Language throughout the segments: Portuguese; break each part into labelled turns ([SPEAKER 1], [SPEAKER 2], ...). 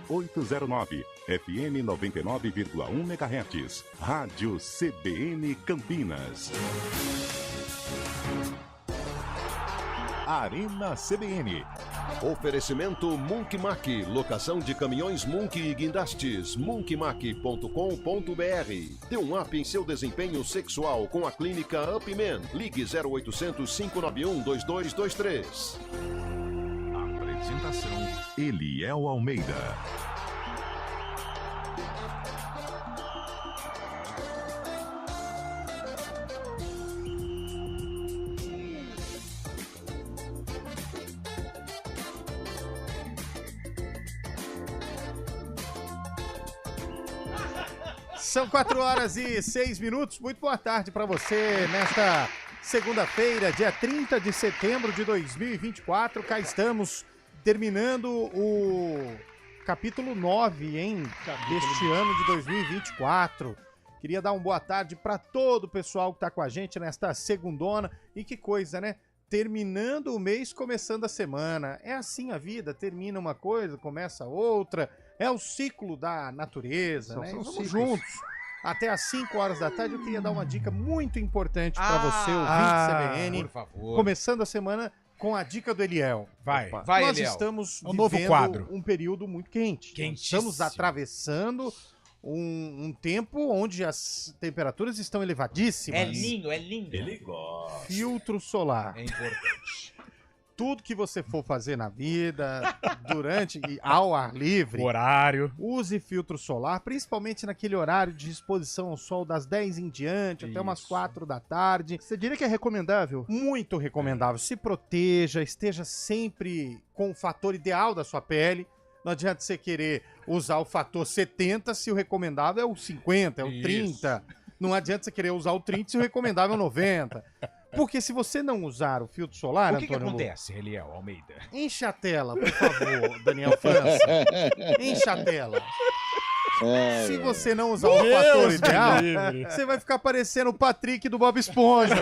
[SPEAKER 1] 809, FM 99,1 MHz. Rádio CBN Campinas. Arena CBN.
[SPEAKER 2] Oferecimento Munk Mac, locação de caminhões Munk e guindastes, munkmac.com.br. Dê um up em seu desempenho sexual com a clínica Upman. Ligue 0800 591 2223.
[SPEAKER 1] Apresentação: Eliel Almeida.
[SPEAKER 3] São 4h06. Muito boa tarde para você nesta segunda-feira, dia 30 de setembro de 2024. Cá estamos terminando o capítulo 9, hein? Deste ano de 2024. Queria dar uma boa tarde para todo o pessoal que está com a gente nesta segundona. E que coisa, né? Terminando o mês, começando a semana. É assim a vida, termina uma coisa, começa outra. É o ciclo da natureza, né? Vamos juntos. Até às 5 horas da tarde eu queria dar uma dica muito importante para você, ouvinte CBN.
[SPEAKER 4] Por favor.
[SPEAKER 3] Começando a semana com a dica do Eliel.
[SPEAKER 4] Vai,
[SPEAKER 3] Nós
[SPEAKER 4] Eliel.
[SPEAKER 3] estamos
[SPEAKER 4] um novo
[SPEAKER 3] vivendo
[SPEAKER 4] quadro.
[SPEAKER 3] um período muito quente.
[SPEAKER 4] Quentíssimo.
[SPEAKER 3] Estamos atravessando um tempo onde as temperaturas estão elevadíssimas.
[SPEAKER 4] É lindo.
[SPEAKER 1] Ele gosta.
[SPEAKER 3] Filtro solar.
[SPEAKER 4] É importante.
[SPEAKER 3] Tudo que você for fazer na vida, durante e ao ar livre,
[SPEAKER 4] Horário.
[SPEAKER 3] use filtro solar, principalmente naquele horário de exposição ao sol das 10 em diante, até umas 4 da tarde.
[SPEAKER 5] Você diria que é recomendável?
[SPEAKER 3] Muito recomendável. Se proteja, esteja sempre com o fator ideal da sua pele. Não adianta você querer usar o fator 70 se o recomendável é o 50, é o 30. Não adianta você querer usar o 30 se o recomendável é o 90. Porque se você não usar o filtro solar,
[SPEAKER 4] O que
[SPEAKER 3] Antônio
[SPEAKER 4] acontece, Eliel Almeida?
[SPEAKER 3] Enche a tela, por favor, Daniel França. Enche a tela. Se você não usar o fator ideal, você vai ficar parecendo o Patrick do Bob Esponja.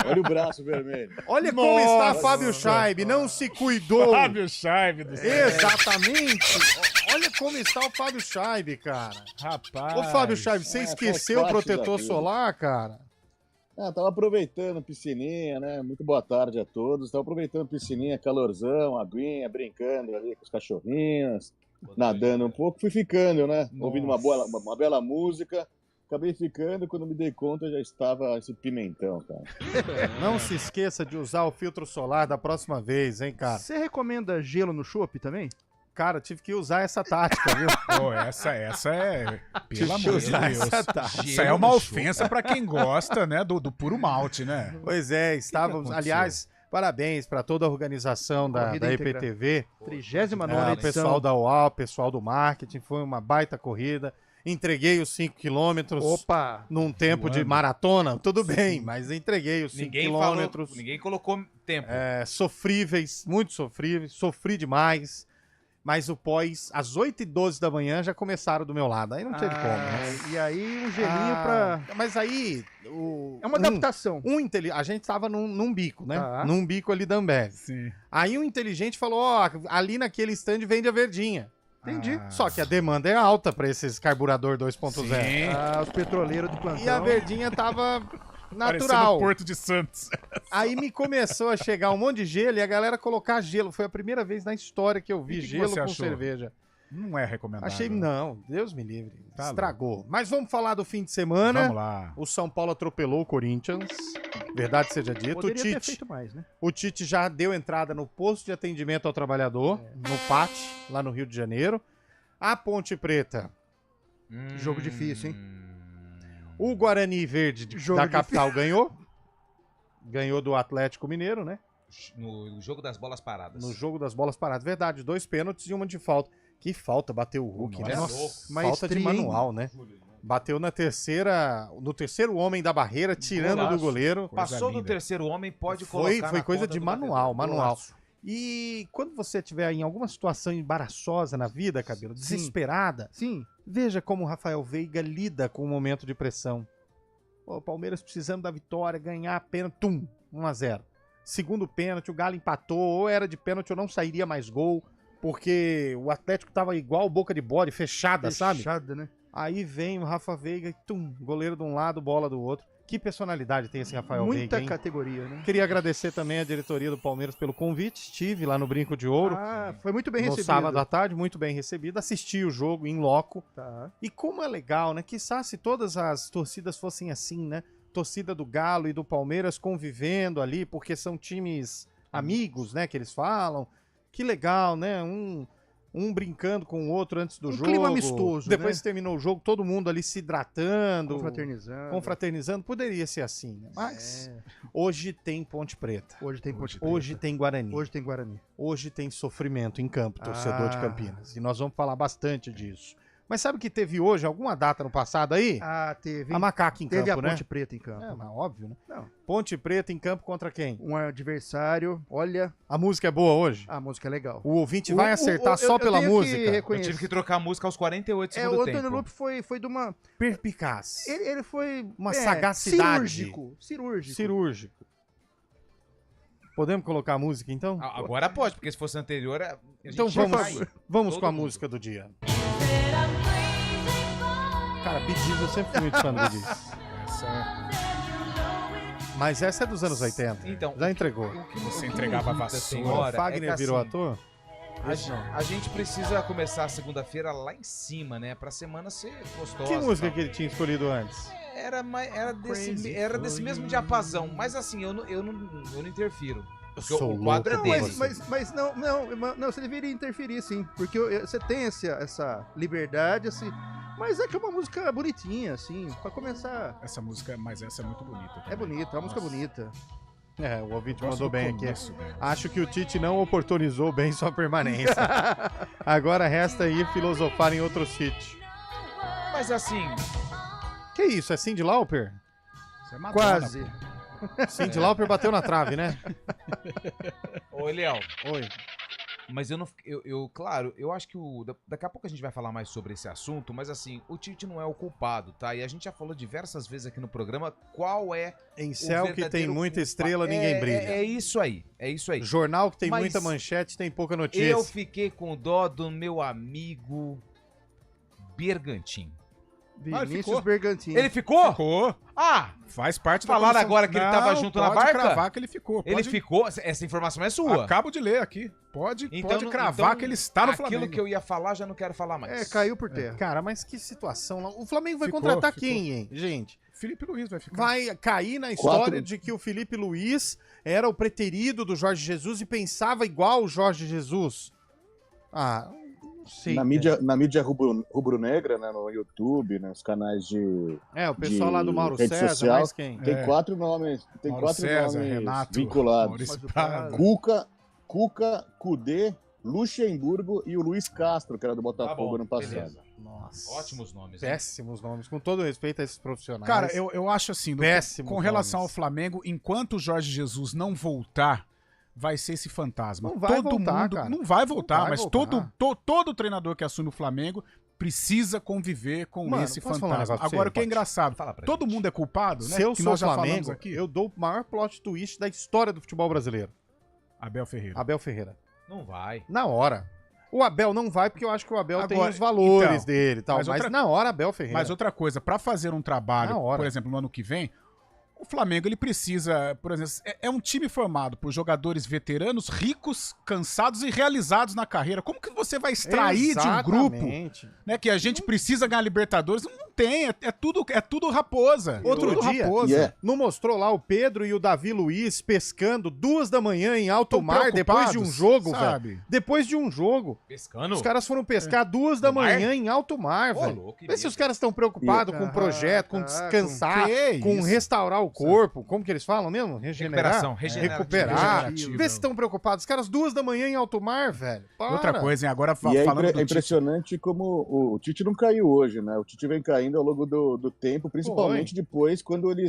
[SPEAKER 6] Olha o braço vermelho.
[SPEAKER 3] Olha como está Fábio Scheibe, não se cuidou.
[SPEAKER 4] Fábio Scheibe do céu.
[SPEAKER 3] Exatamente. Olha como está o Fábio Scheibe, cara.
[SPEAKER 4] Rapaz.
[SPEAKER 3] Ô, Fábio Scheibe, você esqueceu o
[SPEAKER 6] faz parte
[SPEAKER 3] protetor
[SPEAKER 6] da vida.
[SPEAKER 3] solar, cara?
[SPEAKER 6] Tava aproveitando piscininha, né? Muito boa tarde a todos. Tava aproveitando piscininha, calorzão, aguinha, brincando ali com os cachorrinhos, nadando um pouco. Fui ficando, né? Ouvindo uma bela música. Acabei ficando, quando me dei conta já estava esse pimentão, cara.
[SPEAKER 3] Não se esqueça de usar o filtro solar da próxima vez, hein, cara?
[SPEAKER 5] Você recomenda gelo no chopp também?
[SPEAKER 3] Cara, eu tive que usar essa tática, viu?
[SPEAKER 4] Pô, essa é... Pelo amor de
[SPEAKER 3] usar
[SPEAKER 4] Deus.
[SPEAKER 3] essa tática.
[SPEAKER 4] Isso é uma ofensa pra quem gosta, né, do puro malte, né?
[SPEAKER 3] Pois é, estávamos...
[SPEAKER 4] aconteceu?
[SPEAKER 3] Aliás, parabéns para toda a organização da
[SPEAKER 5] Corrida íntegra.
[SPEAKER 3] EPTV.
[SPEAKER 5] 39ª
[SPEAKER 3] O
[SPEAKER 5] edição.
[SPEAKER 3] pessoal da UAU, pessoal do marketing, foi uma baita corrida. Entreguei os 5 quilômetros
[SPEAKER 5] Opa!
[SPEAKER 3] num tempo de maratona, tudo bem, mas entreguei os 5 quilômetros.
[SPEAKER 4] Ninguém colocou tempo.
[SPEAKER 3] Sofríveis, muito sofríveis, sofri demais. Mas o pós, às 8h12 da manhã, já começaram do meu lado. Aí não teve como, né?
[SPEAKER 5] E aí um gelinho pra...
[SPEAKER 3] Mas aí...
[SPEAKER 5] É uma adaptação.
[SPEAKER 3] A gente tava num bico, né?
[SPEAKER 5] Tá.
[SPEAKER 3] Num bico ali da Ambev.
[SPEAKER 4] Sim.
[SPEAKER 3] Aí um inteligente falou, ó, ali naquele stand vende a verdinha.
[SPEAKER 5] Entendi.
[SPEAKER 3] Só que a demanda é alta pra esses carburador 2.0.
[SPEAKER 4] Sim.
[SPEAKER 5] Os petroleiros do plantão.
[SPEAKER 3] E a verdinha tava
[SPEAKER 4] Parecendo
[SPEAKER 3] natural.
[SPEAKER 4] o Porto de Santos.
[SPEAKER 3] Aí me começou a chegar um monte de gelo e a galera colocar gelo. Foi a primeira vez na história que eu vi
[SPEAKER 4] E que
[SPEAKER 3] gelo
[SPEAKER 4] você
[SPEAKER 3] com
[SPEAKER 4] achou?
[SPEAKER 3] cerveja.
[SPEAKER 4] Não é recomendável.
[SPEAKER 3] Achei, não, Deus me livre.
[SPEAKER 4] Tá
[SPEAKER 3] Estragou. Mas vamos falar do fim de semana.
[SPEAKER 4] Vamos lá.
[SPEAKER 3] O São Paulo atropelou o Corinthians. Verdade seja dito.
[SPEAKER 5] Poderia ter feito mais, né?
[SPEAKER 3] O Tite já deu entrada no posto de atendimento ao trabalhador, no PAT, lá no Rio de Janeiro. A Ponte Preta,
[SPEAKER 5] Jogo difícil, hein?
[SPEAKER 3] o Guarani Verde
[SPEAKER 5] Jogo
[SPEAKER 3] da
[SPEAKER 5] difícil.
[SPEAKER 3] capital ganhou. Ganhou do Atlético Mineiro, né?
[SPEAKER 4] No jogo das bolas paradas.
[SPEAKER 3] No jogo das bolas paradas. Verdade, 2 pênaltis e uma de falta. Que falta, bateu o Hulk, né?
[SPEAKER 4] Nossa,
[SPEAKER 3] Falta
[SPEAKER 5] maestria,
[SPEAKER 3] de manual, né? Bateu no terceiro homem da barreira, tirando
[SPEAKER 4] Golaço.
[SPEAKER 3] do goleiro.
[SPEAKER 4] Passou
[SPEAKER 3] Coisa
[SPEAKER 4] do
[SPEAKER 3] linda.
[SPEAKER 4] terceiro homem, pode
[SPEAKER 3] Foi
[SPEAKER 4] colocar na
[SPEAKER 3] coisa
[SPEAKER 4] conta
[SPEAKER 3] de
[SPEAKER 4] do
[SPEAKER 3] manual,
[SPEAKER 4] batedor.
[SPEAKER 3] manual.
[SPEAKER 4] Golaço.
[SPEAKER 3] E quando você estiver em alguma situação embaraçosa na vida, Cabelo, desesperada,
[SPEAKER 5] Sim.
[SPEAKER 3] veja como o Rafael Veiga lida com o momento de pressão. O Palmeiras precisando da vitória, ganhar a pênalti, 1-0. Segundo pênalti, o Galo empatou, ou era de pênalti ou não sairia mais gol. porque o Atlético tava igual boca de bode, fechada, sabe?
[SPEAKER 5] Fechada, né?
[SPEAKER 3] Aí vem o Rafa Veiga e goleiro de um lado, bola do outro. Que personalidade tem esse Rafael
[SPEAKER 5] Muita
[SPEAKER 3] Veiga, hein?
[SPEAKER 5] categoria, né?
[SPEAKER 3] Queria agradecer também a diretoria do Palmeiras pelo convite. Estive lá no Brinco de Ouro
[SPEAKER 5] Foi muito bem
[SPEAKER 3] no
[SPEAKER 5] recebido.
[SPEAKER 3] sábado à tarde, muito bem recebido. Assisti o jogo em loco.
[SPEAKER 5] Tá.
[SPEAKER 3] E como é legal, né? Quiçá se todas as torcidas fossem assim, né? Torcida do Galo e do Palmeiras convivendo ali, porque são times amigos, né? Que eles falam. Que legal, né? Um brincando com o outro antes do jogo.
[SPEAKER 5] Clima amistoso,
[SPEAKER 3] Depois
[SPEAKER 5] né?
[SPEAKER 3] que terminou o jogo, todo mundo ali se hidratando.
[SPEAKER 5] Confraternizando.
[SPEAKER 3] Poderia ser assim, né? Mas hoje tem Ponte Preta.
[SPEAKER 5] Hoje tem Ponte Preta.
[SPEAKER 3] Hoje tem Guarani.
[SPEAKER 5] Hoje tem Guarani.
[SPEAKER 3] Hoje tem sofrimento em campo, torcedor de Campinas. E nós vamos falar bastante disso. Mas sabe que teve hoje alguma data no passado aí?
[SPEAKER 5] Teve.
[SPEAKER 3] A Macaca em
[SPEAKER 5] Teve
[SPEAKER 3] campo,
[SPEAKER 5] a
[SPEAKER 3] né?
[SPEAKER 5] Ponte Preta em campo.
[SPEAKER 3] É, mas óbvio, né?
[SPEAKER 5] Não.
[SPEAKER 3] Ponte Preta em campo contra quem?
[SPEAKER 5] Um adversário. Olha,
[SPEAKER 3] A música é boa hoje?
[SPEAKER 5] a música é legal.
[SPEAKER 3] O ouvinte vai acertar só
[SPEAKER 5] eu
[SPEAKER 3] pela
[SPEAKER 5] tenho que
[SPEAKER 3] música?
[SPEAKER 7] Eu
[SPEAKER 5] reconhecer.
[SPEAKER 7] tive que trocar a música aos 48
[SPEAKER 5] O
[SPEAKER 7] segundos do
[SPEAKER 5] Antônio
[SPEAKER 7] tempo.
[SPEAKER 5] Lupe foi de uma...
[SPEAKER 3] Perpicaz.
[SPEAKER 5] Ele foi...
[SPEAKER 3] Uma sagacidade.
[SPEAKER 5] Cirúrgico.
[SPEAKER 3] Cirúrgico. Podemos colocar a música, então?
[SPEAKER 7] Agora pode, porque se fosse anterior... a gente
[SPEAKER 3] Então
[SPEAKER 7] ia
[SPEAKER 3] vamos,
[SPEAKER 7] cair.
[SPEAKER 3] vamos
[SPEAKER 7] Todo
[SPEAKER 3] com a
[SPEAKER 7] mundo.
[SPEAKER 3] música do dia. Cara, Bee Gees, eu sempre fui muito fã do Bee Gees. Mas essa é dos anos 80.
[SPEAKER 7] Então,
[SPEAKER 3] Já entregou.
[SPEAKER 7] O que
[SPEAKER 4] Você
[SPEAKER 7] o que
[SPEAKER 4] entregava
[SPEAKER 7] me irrita,
[SPEAKER 4] vassoura.
[SPEAKER 7] senhora,
[SPEAKER 3] O Fagner
[SPEAKER 7] é que,
[SPEAKER 3] virou
[SPEAKER 7] assim,
[SPEAKER 3] ator?
[SPEAKER 7] A gente precisa começar a segunda-feira lá em cima, né? Pra semana ser gostosa.
[SPEAKER 3] Que música
[SPEAKER 7] e tal.
[SPEAKER 3] que ele tinha escolhido antes?
[SPEAKER 7] Era desse mesmo diapasão. Mas assim, eu não interfiro. Porque
[SPEAKER 3] sou
[SPEAKER 7] o quadro
[SPEAKER 3] louco
[SPEAKER 7] é
[SPEAKER 3] por
[SPEAKER 7] dele.
[SPEAKER 3] você.
[SPEAKER 5] Mas não, você deveria interferir, sim. Porque você tem essa liberdade, assim. Mas é que é uma música bonitinha, assim. Pra começar,
[SPEAKER 4] Essa música, mas essa é muito bonita.
[SPEAKER 5] é bonita, é uma música
[SPEAKER 4] Nossa.
[SPEAKER 5] bonita.
[SPEAKER 3] É, o ouvinte
[SPEAKER 4] Gosto
[SPEAKER 3] mandou
[SPEAKER 4] do
[SPEAKER 3] bem aqui.
[SPEAKER 4] começo, velho.
[SPEAKER 3] Acho que o Tite não oportunizou bem sua permanência. Agora resta aí filosofar em outro sítio.
[SPEAKER 7] Mas assim,
[SPEAKER 3] Que isso, é Cyndi Lauper?
[SPEAKER 4] Isso é Madonna,
[SPEAKER 5] Quase.
[SPEAKER 4] pô.
[SPEAKER 3] Cyndi Lauper bateu na trave, né?
[SPEAKER 7] ô Eliel,
[SPEAKER 3] Oi.
[SPEAKER 7] mas claro, eu acho que daqui a pouco a gente vai falar mais sobre esse assunto, mas assim, o Tite não é o culpado, tá? E a gente já falou diversas vezes aqui no programa qual é
[SPEAKER 3] Em céu que tem
[SPEAKER 7] verdadeiro
[SPEAKER 3] muita
[SPEAKER 7] culpa-
[SPEAKER 3] estrela, ninguém brilha.
[SPEAKER 7] É isso aí, é isso aí.
[SPEAKER 3] Jornal que tem
[SPEAKER 7] Mas
[SPEAKER 3] muita manchete, tem pouca notícia.
[SPEAKER 7] Eu fiquei com dó do meu amigo Bergantin.
[SPEAKER 4] Ah, ele
[SPEAKER 5] Vinícius
[SPEAKER 4] ficou.
[SPEAKER 5] Bergantini.
[SPEAKER 7] Ele ficou?
[SPEAKER 4] Ficou.
[SPEAKER 7] Ah,
[SPEAKER 4] Faz parte da
[SPEAKER 7] Falaram
[SPEAKER 4] comissão.
[SPEAKER 7] agora que ele tava
[SPEAKER 4] Não,
[SPEAKER 7] junto na
[SPEAKER 4] pode
[SPEAKER 7] barca?
[SPEAKER 4] cravar que ele ficou.
[SPEAKER 7] ele
[SPEAKER 4] Pode-
[SPEAKER 7] ficou? Essa informação é sua.
[SPEAKER 4] Acabo de ler aqui. Pode
[SPEAKER 7] Então,
[SPEAKER 4] cravar
[SPEAKER 7] então,
[SPEAKER 4] que ele está no
[SPEAKER 7] aquilo
[SPEAKER 4] Flamengo.
[SPEAKER 7] que eu ia falar, já não quero falar mais.
[SPEAKER 5] Caiu por terra.
[SPEAKER 3] Cara, mas que situação lá. O Flamengo vai
[SPEAKER 4] Ficou,
[SPEAKER 3] contratar
[SPEAKER 4] ficou.
[SPEAKER 3] quem, hein, gente?
[SPEAKER 4] Felipe Luiz vai ficar.
[SPEAKER 3] Vai cair na história
[SPEAKER 6] Quatro.
[SPEAKER 3] de que o Felipe Luiz era o preterido do Jorge Jesus e pensava igual o Jorge Jesus. Ah, não sei.
[SPEAKER 6] Na mídia rubro-negra, né, no YouTube, nos canais de...
[SPEAKER 3] É, o pessoal lá do Mauro
[SPEAKER 6] rede
[SPEAKER 3] César,
[SPEAKER 6] social,
[SPEAKER 3] mais quem?
[SPEAKER 6] Tem
[SPEAKER 4] É.
[SPEAKER 6] 4 nomes, tem
[SPEAKER 4] Mauro
[SPEAKER 6] 4
[SPEAKER 4] César,
[SPEAKER 6] nomes
[SPEAKER 4] Renato,
[SPEAKER 6] vinculados.
[SPEAKER 4] Maurício
[SPEAKER 5] Mas o
[SPEAKER 4] Prado.
[SPEAKER 6] Cuca, Cudê, Luxemburgo e o Luiz Castro, que era do Botafogo
[SPEAKER 7] bom,
[SPEAKER 6] ano passado.
[SPEAKER 7] beleza.
[SPEAKER 3] Nossa.
[SPEAKER 7] Ótimos nomes, hein?
[SPEAKER 3] Péssimos nomes, com todo respeito a esses profissionais.
[SPEAKER 4] Cara, eu acho assim,
[SPEAKER 3] Péssimos
[SPEAKER 4] com relação
[SPEAKER 3] nomes.
[SPEAKER 4] ao Flamengo, enquanto o Jorge Jesus não voltar, vai ser esse fantasma.
[SPEAKER 3] Não vai
[SPEAKER 4] Todo
[SPEAKER 3] voltar,
[SPEAKER 4] mundo
[SPEAKER 3] cara.
[SPEAKER 4] não vai voltar,
[SPEAKER 3] Não vai
[SPEAKER 4] mas
[SPEAKER 3] voltar.
[SPEAKER 4] todo treinador que assume o Flamengo precisa conviver com
[SPEAKER 3] Mano,
[SPEAKER 4] esse
[SPEAKER 3] posso falar um
[SPEAKER 4] fantasma.
[SPEAKER 3] negócio pra você,
[SPEAKER 4] Agora, o que é
[SPEAKER 3] Pati?
[SPEAKER 4] engraçado,
[SPEAKER 7] Fala pra
[SPEAKER 4] todo
[SPEAKER 7] gente.
[SPEAKER 4] mundo é culpado, né?
[SPEAKER 3] Se eu
[SPEAKER 4] que
[SPEAKER 3] sou
[SPEAKER 4] nós já
[SPEAKER 3] Flamengo,
[SPEAKER 4] falamos aqui.
[SPEAKER 3] eu dou o maior plot twist da história do futebol brasileiro.
[SPEAKER 4] Abel Ferreira.
[SPEAKER 3] Abel Ferreira.
[SPEAKER 7] Não vai.
[SPEAKER 3] Na hora. O Abel não vai porque eu acho que o Abel tem
[SPEAKER 4] Agora,
[SPEAKER 3] os valores
[SPEAKER 4] então,
[SPEAKER 3] dele e tal. Mas,
[SPEAKER 4] mas outra-
[SPEAKER 3] na hora, Abel Ferreira.
[SPEAKER 4] Mas outra coisa, pra fazer um trabalho,
[SPEAKER 3] Na hora.
[SPEAKER 4] por exemplo, no ano que vem, o Flamengo ele precisa, por exemplo, é um time formado por jogadores veteranos, ricos, cansados e realizados na carreira. Como que você vai extrair de um grupo,
[SPEAKER 3] Exatamente.
[SPEAKER 4] né, que a gente precisa ganhar Libertadores? Não tem, é tudo raposa.
[SPEAKER 3] Outro
[SPEAKER 4] Tudo
[SPEAKER 3] dia,
[SPEAKER 4] raposa.
[SPEAKER 6] Yeah.
[SPEAKER 3] não mostrou lá o Pedro e o Davi Luiz pescando 2 da manhã em alto
[SPEAKER 4] Tão
[SPEAKER 3] mar depois de um
[SPEAKER 4] preocupados,
[SPEAKER 3] jogo,
[SPEAKER 4] sabe?
[SPEAKER 3] velho. Depois de um jogo.
[SPEAKER 7] Pescando?
[SPEAKER 3] Os caras foram pescar 2 da
[SPEAKER 7] No mar?
[SPEAKER 3] manhã em alto mar,
[SPEAKER 7] Ô,
[SPEAKER 3] velho.
[SPEAKER 7] louco, que
[SPEAKER 3] Vê se
[SPEAKER 7] medo.
[SPEAKER 3] os caras estão preocupados com o projeto, com descansar, com restaurar o corpo. Como que eles falam mesmo? Regenerar?
[SPEAKER 7] Recuperar.
[SPEAKER 3] Recuperar.
[SPEAKER 4] Regenerativo.
[SPEAKER 3] Vê se estão preocupados. Os caras 2 da manhã em alto mar, velho. Para.
[SPEAKER 4] Outra coisa, hein, agora
[SPEAKER 6] E é
[SPEAKER 4] falando do Tite.
[SPEAKER 6] impressionante como o Tite não caiu hoje, né? O Tite vem caindo ao longo do tempo, principalmente depois quando ele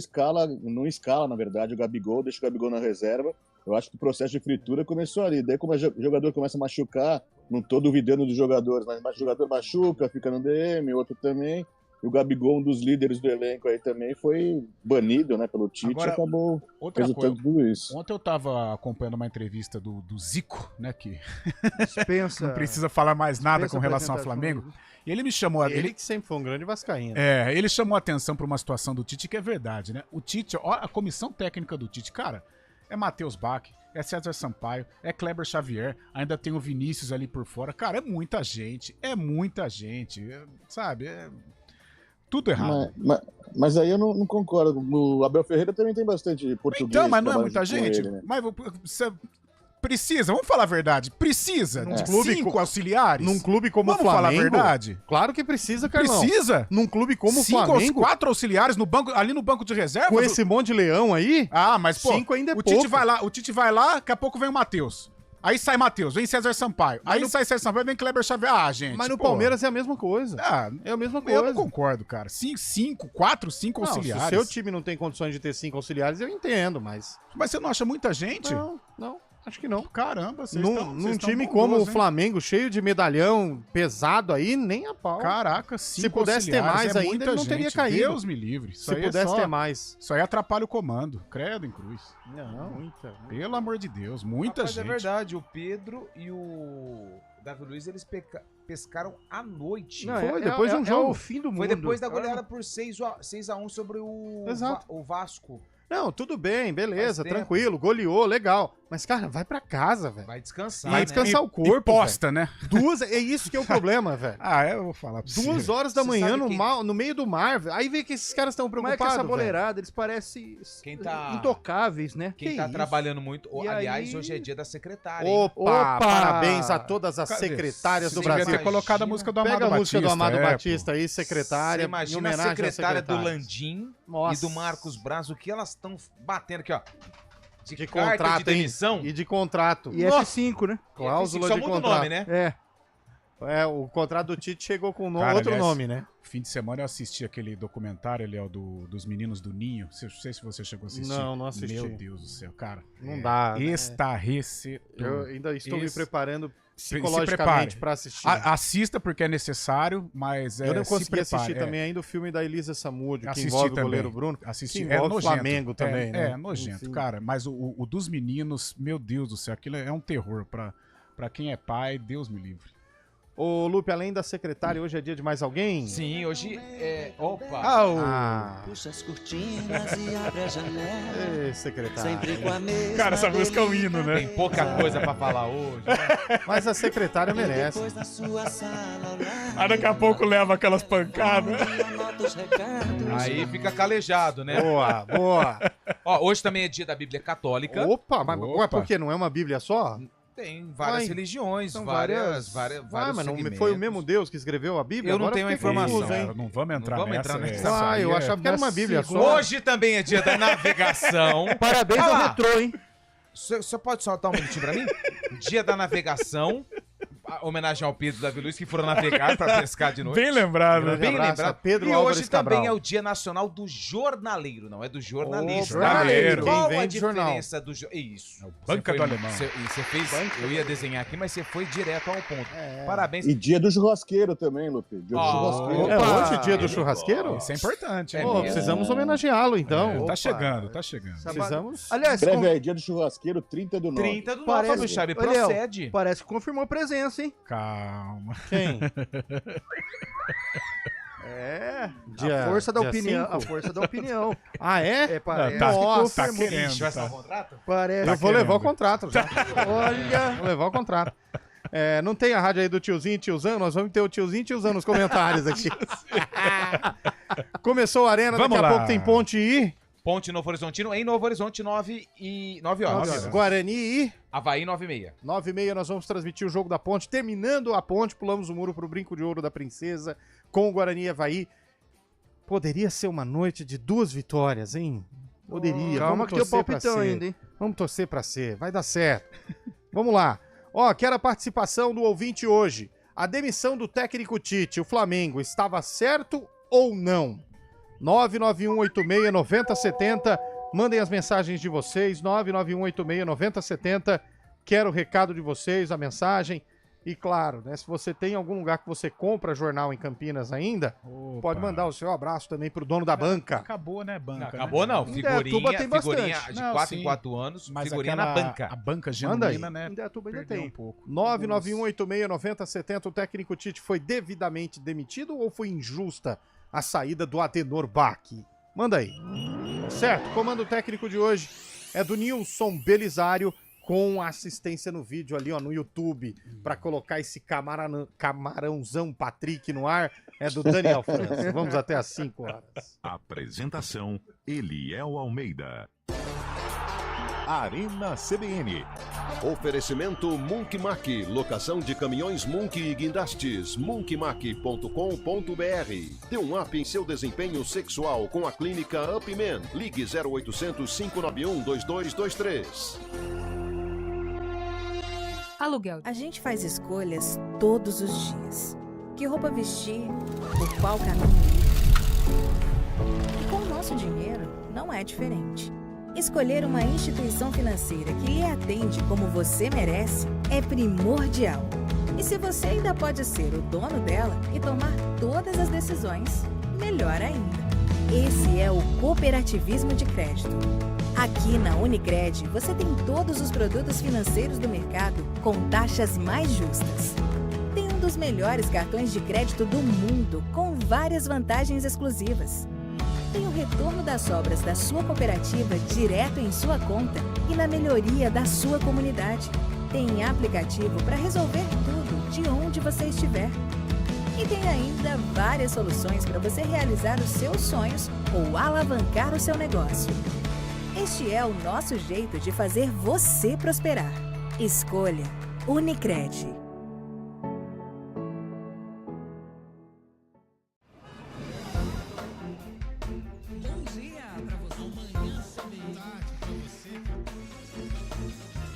[SPEAKER 6] não escala, na verdade, o Gabigol, deixa o Gabigol na reserva. Eu acho que o processo de fritura começou ali. Daí, como o jogador começa a machucar, não tô duvidando dos jogadores, mas o jogador machuca, fica no DM, outro também. E o Gabigol, um dos líderes do elenco aí também, foi banido, né, pelo Tite,
[SPEAKER 4] Agora,
[SPEAKER 6] acabou
[SPEAKER 4] outra
[SPEAKER 6] resultando
[SPEAKER 4] coisa.
[SPEAKER 6] tudo isso.
[SPEAKER 4] Ontem eu tava acompanhando uma entrevista do Zico, né, que
[SPEAKER 5] Dispensa.
[SPEAKER 4] não precisa falar mais nada
[SPEAKER 5] dispensa
[SPEAKER 4] com relação ao
[SPEAKER 5] apresentações.
[SPEAKER 4] Flamengo. E ele me chamou,
[SPEAKER 3] Ele que sempre foi um grande vascaíno.
[SPEAKER 4] ele chamou a atenção para uma situação do Tite que é verdade, né? O Tite, ó, a comissão técnica do Tite, cara, é Matheus Bach, é César Sampaio, é Kleber Xavier, ainda tem o Vinícius ali por fora. Cara, é muita gente, sabe? É tudo errado.
[SPEAKER 6] Mas aí eu não concordo. O Abel Ferreira também tem bastante português.
[SPEAKER 4] Então, mas não é
[SPEAKER 6] trabalhando
[SPEAKER 4] muita
[SPEAKER 6] com
[SPEAKER 4] gente?
[SPEAKER 6] ele, né?
[SPEAKER 4] Mas você precisa, vamos falar a verdade, precisa de
[SPEAKER 3] clube
[SPEAKER 4] 5
[SPEAKER 3] com-
[SPEAKER 4] auxiliares?
[SPEAKER 3] Num clube como o
[SPEAKER 4] Vamos falar a
[SPEAKER 3] Flamengo...
[SPEAKER 4] verdade?
[SPEAKER 3] Claro que precisa, Carlão.
[SPEAKER 4] Precisa?
[SPEAKER 3] Num clube como o
[SPEAKER 4] 5 ou
[SPEAKER 3] Flamengo,
[SPEAKER 4] 4 auxiliares no banco, ali no banco de reserva?
[SPEAKER 3] com esse monte de leão aí,
[SPEAKER 4] Ah, mas pô,
[SPEAKER 3] 5 ainda é
[SPEAKER 4] o
[SPEAKER 3] pouco.
[SPEAKER 4] Tite vai lá, daqui a pouco vem o Matheus. Aí sai Matheus, vem César Sampaio. Aí sai César Sampaio, vem Kleber Xavier. Ah, gente.
[SPEAKER 3] Mas no
[SPEAKER 4] pô.
[SPEAKER 3] Palmeiras é a mesma coisa.
[SPEAKER 4] Ah,
[SPEAKER 3] É a mesma
[SPEAKER 4] eu
[SPEAKER 3] coisa.
[SPEAKER 4] não concordo, cara. 4, 5
[SPEAKER 3] Não,
[SPEAKER 4] auxiliares.
[SPEAKER 3] se o seu time não tem condições de ter 5 auxiliares, eu entendo, mas...
[SPEAKER 4] Mas você não acha muita gente?
[SPEAKER 3] Não, acho que não.
[SPEAKER 4] Caramba, vocês
[SPEAKER 3] Num
[SPEAKER 4] estão
[SPEAKER 3] time como o Flamengo, cheio de medalhão pesado aí, nem a pau.
[SPEAKER 4] Caraca, 5
[SPEAKER 3] Se pudesse ter mais ainda,
[SPEAKER 4] muita
[SPEAKER 3] ele não teria
[SPEAKER 4] gente.
[SPEAKER 3] caído.
[SPEAKER 4] Deus me livre. Isso
[SPEAKER 3] Se
[SPEAKER 4] aí
[SPEAKER 3] pudesse
[SPEAKER 4] é só,
[SPEAKER 3] ter mais.
[SPEAKER 4] Isso aí atrapalha o comando. Credo em cruz.
[SPEAKER 3] Não, muita.
[SPEAKER 4] Pelo amor de Deus, muita
[SPEAKER 7] Rapaz,
[SPEAKER 4] gente.
[SPEAKER 7] é verdade, o Pedro e o Davi Luiz, eles pescaram à noite.
[SPEAKER 5] Não,
[SPEAKER 3] Foi depois de um
[SPEAKER 5] É
[SPEAKER 3] jogo.
[SPEAKER 5] o fim do mundo.
[SPEAKER 7] Foi depois da goleada por 6x1 sobre
[SPEAKER 3] Exato.
[SPEAKER 7] o Vasco.
[SPEAKER 3] Não, tudo bem, beleza,
[SPEAKER 7] Faz tempo.
[SPEAKER 3] tranquilo, goleou, legal. Mas, cara, vai pra casa, velho.
[SPEAKER 7] Vai descansar,
[SPEAKER 3] Vai
[SPEAKER 7] né?
[SPEAKER 3] descansar o
[SPEAKER 4] E
[SPEAKER 3] corpo,
[SPEAKER 4] posta, né?
[SPEAKER 3] É isso que é o problema, velho.
[SPEAKER 4] Eu vou falar pra você.
[SPEAKER 3] 2 horas da
[SPEAKER 7] Você
[SPEAKER 3] manhã
[SPEAKER 7] sabe que-
[SPEAKER 3] no meio do mar, velho. Aí vê que esses caras estão
[SPEAKER 5] Como é
[SPEAKER 3] preocupados,
[SPEAKER 5] que essa
[SPEAKER 3] velho.
[SPEAKER 5] boleirada, eles parecem
[SPEAKER 7] Quem tá-
[SPEAKER 5] intocáveis, né?
[SPEAKER 7] Quem
[SPEAKER 5] Que
[SPEAKER 7] tá
[SPEAKER 5] isso?
[SPEAKER 7] trabalhando muito.
[SPEAKER 5] E
[SPEAKER 7] Aliás,
[SPEAKER 5] aí-
[SPEAKER 7] hoje é dia da secretária. hein?
[SPEAKER 3] Opa,
[SPEAKER 5] Opa!
[SPEAKER 3] parabéns a todas as
[SPEAKER 4] Cadê?
[SPEAKER 3] secretárias
[SPEAKER 4] Você
[SPEAKER 3] do
[SPEAKER 4] devia
[SPEAKER 3] Brasil.
[SPEAKER 4] ter colocado a música do Amado
[SPEAKER 3] Pega a música do
[SPEAKER 4] Batista,
[SPEAKER 3] Amado
[SPEAKER 4] pô.
[SPEAKER 3] Batista aí, secretária.
[SPEAKER 7] Você
[SPEAKER 3] em
[SPEAKER 7] imagina a
[SPEAKER 3] homenagem às
[SPEAKER 7] secretária do
[SPEAKER 3] secretárias.
[SPEAKER 7] Landim
[SPEAKER 3] Nossa.
[SPEAKER 7] e do Marcos Braz, o que elas estão batendo aqui, ó.
[SPEAKER 3] De
[SPEAKER 7] carta
[SPEAKER 3] contrato,
[SPEAKER 7] de demissão.
[SPEAKER 3] hein? E de contrato.
[SPEAKER 5] E F5, né?
[SPEAKER 3] Cláusula
[SPEAKER 7] Só
[SPEAKER 3] de
[SPEAKER 7] muda o
[SPEAKER 3] contrato.
[SPEAKER 7] nome, né?
[SPEAKER 5] É.
[SPEAKER 3] É, o contrato do Tite chegou com
[SPEAKER 4] Cara,
[SPEAKER 3] outro
[SPEAKER 4] aliás,
[SPEAKER 3] nome, né?
[SPEAKER 4] Fim de semana eu assisti aquele documentário, Léo, dos meninos do Ninho. Não sei se você chegou a assistir.
[SPEAKER 3] Não assisti.
[SPEAKER 4] Meu Deus do céu, cara.
[SPEAKER 3] Não dá. né?
[SPEAKER 4] Estarrecedor.
[SPEAKER 3] Eu ainda estou me
[SPEAKER 4] Esse-
[SPEAKER 3] preparando
[SPEAKER 4] Se
[SPEAKER 3] psicologicamente
[SPEAKER 4] prepare.
[SPEAKER 3] pra assistir.
[SPEAKER 4] Assista porque é necessário, mas
[SPEAKER 3] Eu não
[SPEAKER 4] se
[SPEAKER 3] consegui
[SPEAKER 4] prepare,
[SPEAKER 3] assistir também ainda o filme da Elisa Samúdio, que
[SPEAKER 4] Assisti
[SPEAKER 3] envolve o
[SPEAKER 4] também.
[SPEAKER 3] goleiro Bruno.
[SPEAKER 4] Assisti.
[SPEAKER 3] Que envolve o
[SPEAKER 4] nojento.
[SPEAKER 3] Flamengo também, né?
[SPEAKER 4] É nojento,
[SPEAKER 3] Enfim.
[SPEAKER 4] cara. Mas o dos meninos, meu Deus do céu, aquilo é um terror pra quem é pai, Deus me livre.
[SPEAKER 3] Ô, Lupe, além da secretária, hoje é dia de mais alguém?
[SPEAKER 7] Sim, hoje é. Opa!
[SPEAKER 3] Ah,
[SPEAKER 8] Puxa as cortinas e abre a janela.
[SPEAKER 3] Ei, secretária.
[SPEAKER 8] Sempre com a mesma
[SPEAKER 4] Cara, essa música é um hino, né?
[SPEAKER 7] Tem pouca coisa pra falar hoje. né?
[SPEAKER 3] Mas a secretária merece.
[SPEAKER 8] Depois na sua sala ao lado,
[SPEAKER 4] Aí daqui a pouco leva aquelas pancadas.
[SPEAKER 8] e anota os recados.
[SPEAKER 7] Aí fica calejado, né?
[SPEAKER 3] Boa, boa.
[SPEAKER 7] Ó, hoje também é dia da Bíblia Católica.
[SPEAKER 3] Opa, mas
[SPEAKER 4] Opa.
[SPEAKER 3] ué, por quê? Não é uma Bíblia só?
[SPEAKER 7] Tem várias
[SPEAKER 3] Ai,
[SPEAKER 7] religiões,
[SPEAKER 3] São
[SPEAKER 7] vários
[SPEAKER 3] mas não
[SPEAKER 7] segmentos.
[SPEAKER 3] foi o mesmo Deus que escreveu a Bíblia?
[SPEAKER 7] Eu não
[SPEAKER 3] Agora
[SPEAKER 7] tenho a
[SPEAKER 3] fiquei
[SPEAKER 7] informação.
[SPEAKER 3] confuso, hein?
[SPEAKER 4] Cara, não vamos entrar
[SPEAKER 7] Não vamos
[SPEAKER 4] nessa.
[SPEAKER 7] entrar nessa.
[SPEAKER 4] essa
[SPEAKER 3] Ah,
[SPEAKER 4] aí
[SPEAKER 3] eu
[SPEAKER 4] é-
[SPEAKER 3] achava que era uma Bíblia só.
[SPEAKER 7] Hoje também é dia da navegação.
[SPEAKER 5] Parabéns
[SPEAKER 7] Olha
[SPEAKER 5] ao
[SPEAKER 7] lá.
[SPEAKER 5] retrô, hein?
[SPEAKER 7] Você pode soltar um minutinho pra mim? Dia da navegação. Homenagem ao Pedro e Davi Luiz, que foram navegar pra pescar de noite.
[SPEAKER 4] Bem lembrado.
[SPEAKER 3] Grande
[SPEAKER 7] Bem
[SPEAKER 3] abraço
[SPEAKER 7] lembrado.
[SPEAKER 3] a Pedro
[SPEAKER 7] e
[SPEAKER 3] Álvares
[SPEAKER 7] hoje
[SPEAKER 3] Cabral.
[SPEAKER 7] também é o Dia Nacional do Jornaleiro, não é do jornalista.
[SPEAKER 4] jornaleiro.
[SPEAKER 7] Qual
[SPEAKER 3] Quem
[SPEAKER 7] a
[SPEAKER 3] vende jornal.
[SPEAKER 7] diferença do Isso.
[SPEAKER 4] banca
[SPEAKER 7] Você
[SPEAKER 4] do alemão.
[SPEAKER 7] Você fez. Eu ia desenhar aqui, mas você foi direto ao ponto.
[SPEAKER 3] É.
[SPEAKER 7] Parabéns.
[SPEAKER 6] E dia do churrasqueiro também, Lupe. Dia do
[SPEAKER 7] Ó,
[SPEAKER 6] churrasqueiro.
[SPEAKER 3] É
[SPEAKER 5] Opa!
[SPEAKER 3] hoje dia do churrasqueiro?
[SPEAKER 4] Isso é importante, hein?
[SPEAKER 3] Pô, precisamos homenageá-lo, então.
[SPEAKER 4] Tá
[SPEAKER 5] Opa.
[SPEAKER 4] chegando, tá chegando.
[SPEAKER 3] Precisamos...
[SPEAKER 5] Aliás,
[SPEAKER 6] Breve é dia do churrasqueiro, 30 do 9.
[SPEAKER 7] 30 do
[SPEAKER 5] Parece-
[SPEAKER 7] Fábio Chave,
[SPEAKER 5] Ô, Léo,
[SPEAKER 7] procede.
[SPEAKER 5] parece que confirmou presença, hein?
[SPEAKER 4] Calma.
[SPEAKER 3] Quem?
[SPEAKER 5] É.
[SPEAKER 3] Dia-
[SPEAKER 5] a força da
[SPEAKER 3] dia
[SPEAKER 5] opinião.
[SPEAKER 3] 5?
[SPEAKER 5] A força da opinião.
[SPEAKER 3] Ah, é?
[SPEAKER 5] É, parece.
[SPEAKER 4] Tá-
[SPEAKER 5] que
[SPEAKER 3] Nossa,
[SPEAKER 5] confirmou.
[SPEAKER 4] querendo.
[SPEAKER 7] Vai assinar
[SPEAKER 4] Tá.
[SPEAKER 7] um contrato?
[SPEAKER 5] Parece.
[SPEAKER 3] Eu vou
[SPEAKER 4] querendo.
[SPEAKER 3] levar o contrato já.
[SPEAKER 5] Olha.
[SPEAKER 3] Vou levar o contrato. É, não tem a rádio aí do tiozinho e tiozão? Nós vamos ter o tiozinho e tiozão nos comentários aqui. Começou a Arena,
[SPEAKER 4] Vamos
[SPEAKER 3] daqui a
[SPEAKER 4] lá.
[SPEAKER 3] pouco tem Ponte e...
[SPEAKER 7] Ponte Novo Horizontino, em Novo Horizonte, 9 horas.
[SPEAKER 3] Guarani e...
[SPEAKER 7] Havaí, 9h30.
[SPEAKER 3] 9h30 nós vamos transmitir o jogo da Ponte. Terminando a Ponte, pulamos o muro pro Brinco de Ouro da Princesa com o Guarani e Havaí. Poderia ser uma noite de 2 vitórias, hein? Poderia.
[SPEAKER 5] Calma
[SPEAKER 3] Vamos
[SPEAKER 5] que tem o
[SPEAKER 3] torcer pra
[SPEAKER 5] palpitão
[SPEAKER 3] ser.
[SPEAKER 5] ainda, hein?
[SPEAKER 3] Vamos torcer pra ser. Vai dar certo. Vamos lá. Ó, quero a participação do ouvinte hoje. A demissão do técnico Tite, o Flamengo, estava certo ou não? 991869070. Mandem as mensagens de vocês. 991869070. Quero o recado de vocês, a mensagem. E claro, né, se você tem algum lugar que você compra jornal em Campinas ainda, pode mandar o seu abraço também pro dono da banca.
[SPEAKER 4] Acabou, né, banca?
[SPEAKER 7] Não, acabou não.
[SPEAKER 3] Indaiatuba tem
[SPEAKER 7] Figurinha
[SPEAKER 3] bastante.
[SPEAKER 7] de
[SPEAKER 4] Não,
[SPEAKER 7] 4 em
[SPEAKER 4] sim.
[SPEAKER 7] 4 anos,
[SPEAKER 4] Mas
[SPEAKER 7] figurinha
[SPEAKER 4] aquela-
[SPEAKER 7] na banca.
[SPEAKER 4] A banca
[SPEAKER 3] Manda aí.
[SPEAKER 4] genuína, né?
[SPEAKER 5] Indaiatuba ainda
[SPEAKER 4] Perdeu
[SPEAKER 5] tem.
[SPEAKER 4] um pouco.
[SPEAKER 3] 991869070, o técnico Tite foi devidamente demitido ou foi injusta a saída do Adenor Bach? Manda aí. Certo, o comando técnico de hoje é do Nilson Belisário, com assistência no vídeo ali, ó, no YouTube, pra colocar esse camarãozão Patrick no ar, é do Daniel França. Vamos até às 5 horas.
[SPEAKER 1] Apresentação: Eliel Almeida. Arena CBN.
[SPEAKER 2] Oferecimento Munk Mac, locação de caminhões Munk e guindastes, munkmac.com.br. Dê um up em seu desempenho sexual com a clínica Upman. Ligue 0800 591 2223.
[SPEAKER 9] Aluguel. A gente faz escolhas todos os dias. Que roupa vestir, por qual caminho ir. E com o nosso dinheiro, não é diferente. Escolher uma instituição financeira que lhe atende como você merece é primordial. E se você ainda pode ser o dono dela e tomar todas as decisões, melhor ainda. Esse é o cooperativismo de crédito. Aqui na Unicred, você tem todos os produtos financeiros do mercado com taxas mais justas. Tem um dos melhores cartões de crédito do mundo, com várias vantagens exclusivas. Tem o retorno das sobras da sua cooperativa direto em sua conta e na melhoria da sua comunidade. Tem aplicativo para resolver tudo de onde você estiver. E tem ainda várias soluções para você realizar os seus sonhos ou alavancar o seu negócio. Este é o nosso jeito de fazer você prosperar. Escolha Unicred.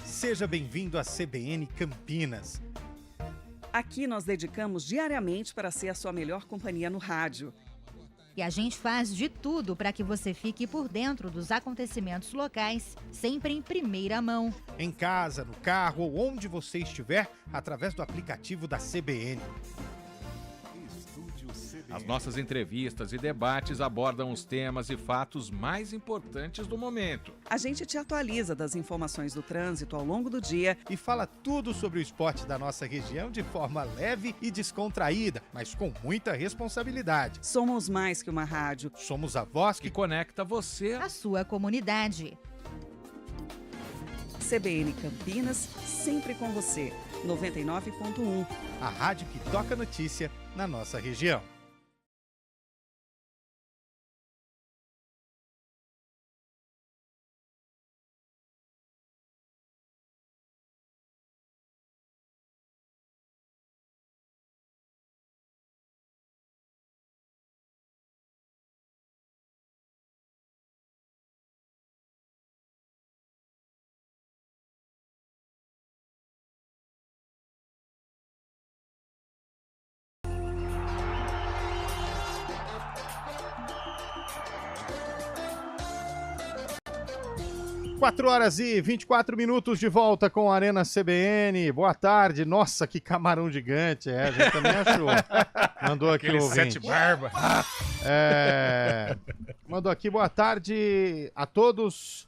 [SPEAKER 3] Seja bem-vindo à CBN Campinas.
[SPEAKER 10] Aqui nós dedicamos diariamente para ser a sua melhor companhia no rádio.
[SPEAKER 11] E a gente faz de tudo para que você fique por dentro dos acontecimentos locais, sempre em primeira mão.
[SPEAKER 3] Em casa, no carro ou onde você estiver, através do aplicativo da CBN.
[SPEAKER 12] As nossas entrevistas e debates abordam os temas e fatos mais importantes do momento.
[SPEAKER 10] A gente te atualiza das informações do trânsito ao longo do dia
[SPEAKER 3] e fala tudo sobre o esporte da nossa região de forma leve e descontraída, mas com muita responsabilidade.
[SPEAKER 10] Somos mais que uma rádio.
[SPEAKER 3] Somos a voz
[SPEAKER 12] que conecta você
[SPEAKER 11] à sua comunidade.
[SPEAKER 10] CBN Campinas, sempre com você. 99.1.
[SPEAKER 3] A rádio que toca notícia na nossa região. Quatro horas e 24 minutos de volta com a Arena CBN. Boa tarde. Nossa, que camarão gigante. A gente também achou. Mandou aqui o ouvinte.
[SPEAKER 4] 7 barba.
[SPEAKER 3] Mandou aqui, boa tarde a todos.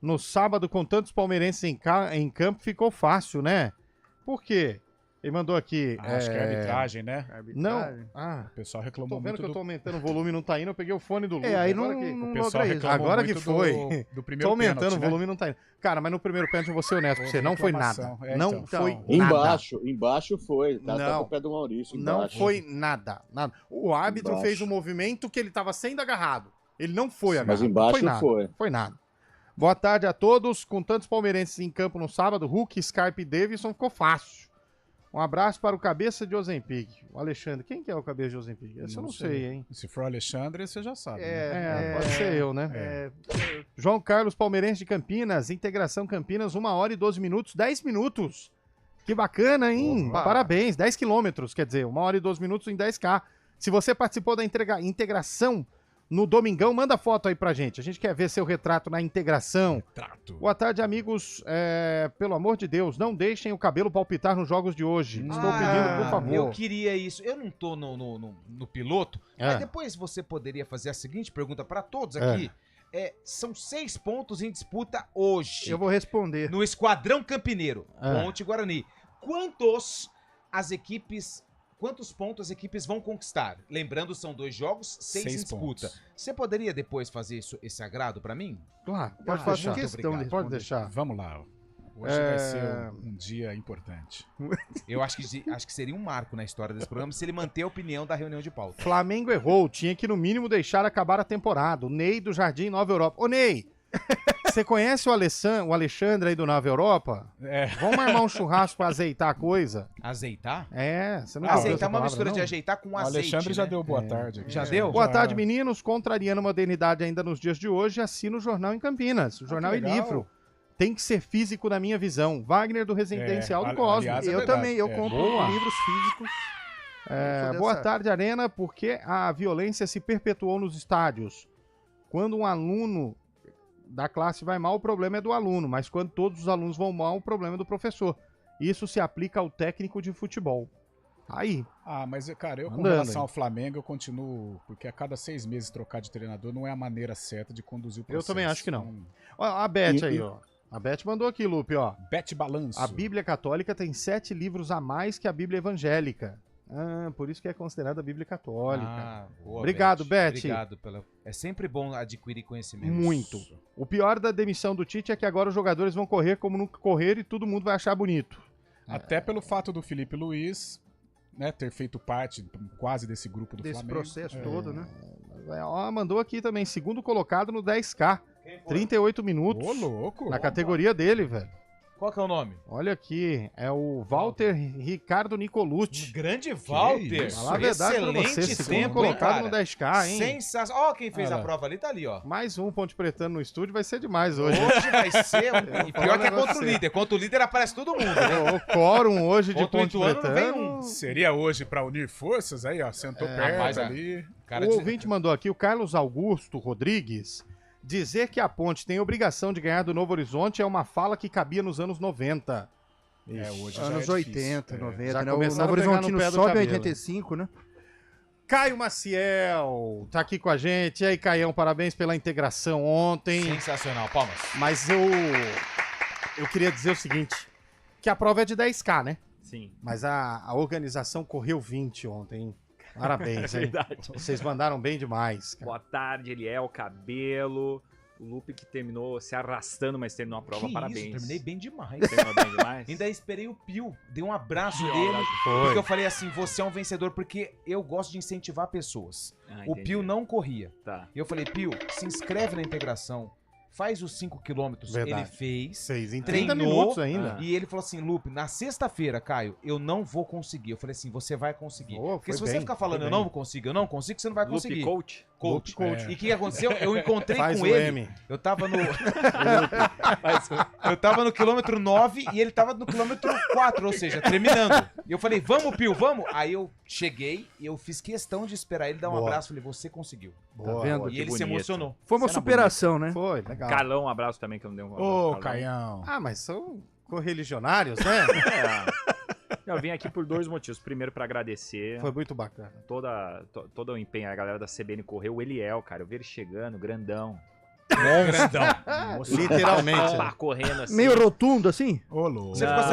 [SPEAKER 3] No sábado, com tantos palmeirenses em campo, ficou fácil, né? Por quê? Ele mandou aqui.
[SPEAKER 4] Acho que é arbitragem, né?
[SPEAKER 3] Não.
[SPEAKER 4] O pessoal reclamou
[SPEAKER 3] tô vendo
[SPEAKER 4] muito
[SPEAKER 3] que eu tô aumentando o volume e não tá indo. Eu peguei o fone do Lu.
[SPEAKER 5] Aí
[SPEAKER 3] agora
[SPEAKER 5] não
[SPEAKER 4] o pessoal reclamou
[SPEAKER 3] agora
[SPEAKER 4] muito
[SPEAKER 3] que foi.
[SPEAKER 4] do primeiro
[SPEAKER 3] tô aumentando
[SPEAKER 4] pênalti,
[SPEAKER 3] o
[SPEAKER 4] né?
[SPEAKER 3] volume e não tá indo. Cara, mas no primeiro pênalti eu vou ser honesto com você. Não foi nada.
[SPEAKER 4] reclamação.
[SPEAKER 3] Não
[SPEAKER 4] Então.
[SPEAKER 3] foi nada.
[SPEAKER 6] Embaixo foi. Tá
[SPEAKER 3] Não.
[SPEAKER 6] com o pé do Maurício.
[SPEAKER 3] Não
[SPEAKER 6] Embaixo.
[SPEAKER 3] foi nada. O árbitro
[SPEAKER 6] Embaixo.
[SPEAKER 3] fez um movimento que ele tava sendo agarrado. Ele não foi agarrado.
[SPEAKER 6] Mas embaixo
[SPEAKER 3] não foi nada.
[SPEAKER 6] foi.
[SPEAKER 3] Foi nada. Boa tarde a todos. Com tantos palmeirenses em campo no sábado, Hulk, Scarpe e Davidson ficou fácil. Um abraço para o cabeça de Ozempic. O Alexandre. Quem que é o cabeça de Ozempic? Esse eu não sei, hein?
[SPEAKER 4] Se for o Alexandre, você já sabe.
[SPEAKER 3] Pode ser eu, né? João Carlos Palmeirense de Campinas. Integração Campinas, 1 hora e 12 minutos. 10 minutos. Que bacana, hein?
[SPEAKER 5] Opa.
[SPEAKER 3] Parabéns. 10 quilômetros, quer dizer, 1 hora e 12 minutos em 10K. Se você participou da integração no Domingão. Manda foto aí pra gente. A gente quer ver seu retrato na integração. Boa tarde, amigos. Pelo amor de Deus, não deixem o cabelo palpitar nos jogos de hoje. Estou pedindo, por favor.
[SPEAKER 7] Eu queria isso. Eu não tô no piloto, mas depois você poderia fazer a seguinte pergunta pra todos aqui. São 6 pontos em disputa hoje.
[SPEAKER 5] Eu vou responder.
[SPEAKER 7] No Esquadrão Campineiro, Ponte Guarani. Quantos pontos as equipes vão conquistar? Lembrando, são 2 jogos, 6 em disputa.
[SPEAKER 4] pontos.
[SPEAKER 7] Você poderia depois fazer esse agrado pra mim?
[SPEAKER 3] Claro,
[SPEAKER 5] Pode fazer questão de
[SPEAKER 3] Pode deixar.
[SPEAKER 4] Vamos lá. Hoje vai ser um dia importante.
[SPEAKER 7] Eu acho que seria um marco na história desse programa se ele manter a opinião da reunião de pauta.
[SPEAKER 3] Flamengo errou, tinha que no mínimo deixar acabar a temporada. O Ney do Jardim Nova Europa. Ô Ney, você conhece o Alexandre aí do Nova Europa? Vamos armar um churrasco pra azeitar a coisa?
[SPEAKER 7] Azeitar?
[SPEAKER 3] Você não
[SPEAKER 7] azeitar é uma
[SPEAKER 3] palavra,
[SPEAKER 7] mistura
[SPEAKER 3] não?
[SPEAKER 7] de ajeitar com azeite.
[SPEAKER 4] O Alexandre já
[SPEAKER 7] né?
[SPEAKER 4] deu boa tarde aqui.
[SPEAKER 7] Já deu?
[SPEAKER 3] Boa tarde, meninos. Contrariando a modernidade ainda nos dias de hoje, assina o Jornal em Campinas. O Jornal e Livro. Tem que ser físico na minha visão. Wagner do Residencial do Cosmo.
[SPEAKER 4] aliás,
[SPEAKER 5] Eu também, eu compro livros físicos.
[SPEAKER 3] Boa tarde, Arena. Por que a violência se perpetuou nos estádios? Quando um aluno da classe vai mal, o problema é do aluno, mas quando todos os alunos vão mal, o problema é do professor. Isso se aplica ao técnico de futebol. Aí.
[SPEAKER 4] Mas, cara, eu com
[SPEAKER 3] Andando
[SPEAKER 4] relação
[SPEAKER 3] aí.
[SPEAKER 4] ao Flamengo, eu continuo... Porque a cada 6 meses trocar de treinador não é a maneira certa de conduzir o processo.
[SPEAKER 3] Eu também acho que não. Ó, a Beth aí, ó. A Beth mandou aqui, Lupe, ó.
[SPEAKER 4] Beth Balanço.
[SPEAKER 3] A Bíblia Católica tem 7 livros a mais que a Bíblia Evangélica. Por isso que é considerada a Bíblia Católica.
[SPEAKER 7] Boa,
[SPEAKER 3] Obrigado, Beth.
[SPEAKER 7] Obrigado pela... É sempre bom adquirir conhecimento.
[SPEAKER 3] Muito. O pior da demissão do Tite é que agora os jogadores vão correr como nunca correram e todo mundo vai achar bonito.
[SPEAKER 4] Até pelo fato do Felipe Luiz, né, ter feito parte quase desse grupo do
[SPEAKER 5] Desse
[SPEAKER 4] Flamengo.
[SPEAKER 5] processo todo, né?
[SPEAKER 3] Mandou aqui também, segundo colocado no 10K. 38 minutos.
[SPEAKER 4] Ô, louco.
[SPEAKER 3] Na categoria dele, velho.
[SPEAKER 7] Qual que é o nome?
[SPEAKER 3] Olha aqui, é o Walter Ricardo Nicolucci.
[SPEAKER 7] Grande Walter.
[SPEAKER 3] Falar a verdade pra você,
[SPEAKER 7] Excelente
[SPEAKER 3] segundo
[SPEAKER 7] tempo,
[SPEAKER 3] colocado
[SPEAKER 7] hein,
[SPEAKER 3] no
[SPEAKER 7] cara?
[SPEAKER 3] 10K, hein?
[SPEAKER 7] Sensacional. Ó, quem fez a prova ali tá ali, ó.
[SPEAKER 3] Mais um Ponte Pretano no estúdio vai ser demais hoje.
[SPEAKER 7] Hoje vai ser. E pior que é contra o
[SPEAKER 3] você.
[SPEAKER 7] líder. Contra o líder aparece todo mundo, né?
[SPEAKER 3] O quórum hoje de
[SPEAKER 7] Contra o
[SPEAKER 3] Ponte
[SPEAKER 7] Ituano não vem
[SPEAKER 3] Pretano.
[SPEAKER 4] Seria hoje pra unir forças aí, ó. Sentou perto
[SPEAKER 7] rapaz,
[SPEAKER 4] ali.
[SPEAKER 3] O ouvinte mandou aqui, o Carlos Augusto Rodrigues. Dizer que a Ponte tem obrigação de ganhar do Novo Horizonte é uma fala que cabia nos anos 90.
[SPEAKER 4] Hoje já
[SPEAKER 5] Anos
[SPEAKER 4] é
[SPEAKER 5] 80,
[SPEAKER 4] difícil.
[SPEAKER 5] 90,
[SPEAKER 3] Já
[SPEAKER 5] né? O
[SPEAKER 3] começaram
[SPEAKER 5] Novo
[SPEAKER 3] a pegar no
[SPEAKER 5] Horizontino
[SPEAKER 3] pé do
[SPEAKER 5] sobe em
[SPEAKER 3] cabelo.
[SPEAKER 5] 85, né?
[SPEAKER 3] Caio Maciel tá aqui com a gente. E aí, Caião, parabéns pela integração ontem.
[SPEAKER 7] Sensacional, palmas.
[SPEAKER 3] Mas eu queria dizer o seguinte, que a prova é de 10K, né?
[SPEAKER 13] Sim.
[SPEAKER 3] Mas a organização correu 20 ontem, hein? Parabéns, hein?
[SPEAKER 13] Verdade.
[SPEAKER 3] Vocês mandaram bem demais, cara.
[SPEAKER 13] Boa tarde, Eliel, Cabelo. O Lupe que terminou se arrastando, mas terminou a prova,
[SPEAKER 7] Que
[SPEAKER 13] parabéns.
[SPEAKER 7] isso, terminei bem demais.
[SPEAKER 13] Terminou bem demais?
[SPEAKER 7] Ainda esperei o Pio, dei um abraço
[SPEAKER 13] Pio,
[SPEAKER 7] dele,
[SPEAKER 3] Foi.
[SPEAKER 7] porque eu falei assim, você é um vencedor, porque eu gosto de incentivar pessoas. O
[SPEAKER 13] entendi.
[SPEAKER 7] Pio não corria.
[SPEAKER 13] Tá.
[SPEAKER 7] E eu falei, Pio, se inscreve na integração, faz os 5 quilômetros.
[SPEAKER 3] Verdade.
[SPEAKER 7] Ele fez,
[SPEAKER 3] Vocês em 30
[SPEAKER 7] treinou,
[SPEAKER 3] minutos ainda.
[SPEAKER 7] e ele falou assim, Lupe, na sexta-feira, Caio, eu não vou conseguir. Eu falei assim, você vai conseguir. Porque
[SPEAKER 3] foi
[SPEAKER 7] se você
[SPEAKER 3] bem,
[SPEAKER 7] ficar falando,
[SPEAKER 3] foi
[SPEAKER 7] eu
[SPEAKER 3] bem.
[SPEAKER 7] não consigo, você não vai
[SPEAKER 13] Lupe
[SPEAKER 7] conseguir.
[SPEAKER 13] Coach?
[SPEAKER 7] Coach.
[SPEAKER 3] Coach.
[SPEAKER 7] E o que aconteceu? Eu encontrei
[SPEAKER 3] Faz
[SPEAKER 7] com
[SPEAKER 3] o
[SPEAKER 7] ele.
[SPEAKER 3] M.
[SPEAKER 7] Eu tava no. Eu tava no quilômetro 9 e ele tava no quilômetro 4, ou seja, terminando. E eu falei, vamos, Pio, vamos? Aí eu cheguei e eu fiz questão de esperar ele dar um
[SPEAKER 3] Boa.
[SPEAKER 7] abraço. Falei, você conseguiu.
[SPEAKER 3] Boa.
[SPEAKER 5] Tá vendo?
[SPEAKER 7] E ele se emocionou.
[SPEAKER 5] Foi uma
[SPEAKER 13] Cena
[SPEAKER 5] superação, né?
[SPEAKER 3] Foi, legal.
[SPEAKER 13] Carlão, um abraço também que eu não dei um abraço.
[SPEAKER 4] Ô,
[SPEAKER 13] Carlão.
[SPEAKER 4] Caião.
[SPEAKER 3] Ah, mas são correligionários, né?
[SPEAKER 13] Eu vim aqui por 2 motivos. Primeiro, pra agradecer
[SPEAKER 3] Foi muito bacana.
[SPEAKER 13] todo o empenho. A galera da CBN correu. O Eliel, cara, eu vi ele chegando, grandão.
[SPEAKER 7] Grandão.
[SPEAKER 3] Literalmente.
[SPEAKER 13] Pá, correndo assim.
[SPEAKER 5] Meio rotundo, assim?
[SPEAKER 4] Ô, louco.
[SPEAKER 7] Você ficou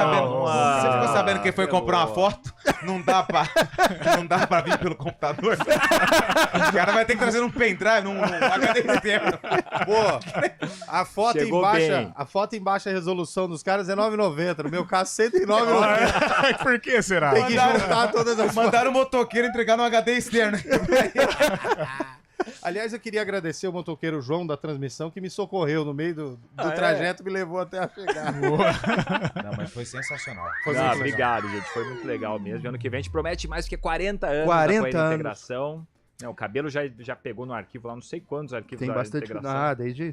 [SPEAKER 7] sabendo quem foi comprar uma foto? Não dá pra vir pelo computador. O cara vai ter que trazer um pendrive, num HD externo.
[SPEAKER 3] Pô, a foto
[SPEAKER 13] Chegou
[SPEAKER 3] embaixo,
[SPEAKER 13] bem.
[SPEAKER 3] a foto em baixa resolução dos caras é 9,90. No meu caso, 109,90.
[SPEAKER 4] Por que será?
[SPEAKER 3] Tem que juntar todas as fotos.
[SPEAKER 7] Mandaram o motoqueiro entregar no HD externo.
[SPEAKER 3] Aliás, eu queria agradecer o motoqueiro João da transmissão que me socorreu no meio do trajeto e me levou até a chegar.
[SPEAKER 7] Não, mas foi sensacional.
[SPEAKER 3] Foi muito legal.
[SPEAKER 13] Obrigado, gente. Foi muito legal mesmo. Ano que vem a gente promete mais do que 40 anos
[SPEAKER 5] 40
[SPEAKER 13] da
[SPEAKER 5] anos.
[SPEAKER 13] integração. Não, o Cabelo já pegou no arquivo lá, não sei quantos arquivos
[SPEAKER 5] Tem
[SPEAKER 13] da
[SPEAKER 5] bastante.
[SPEAKER 13] integração.
[SPEAKER 5] Ah, desde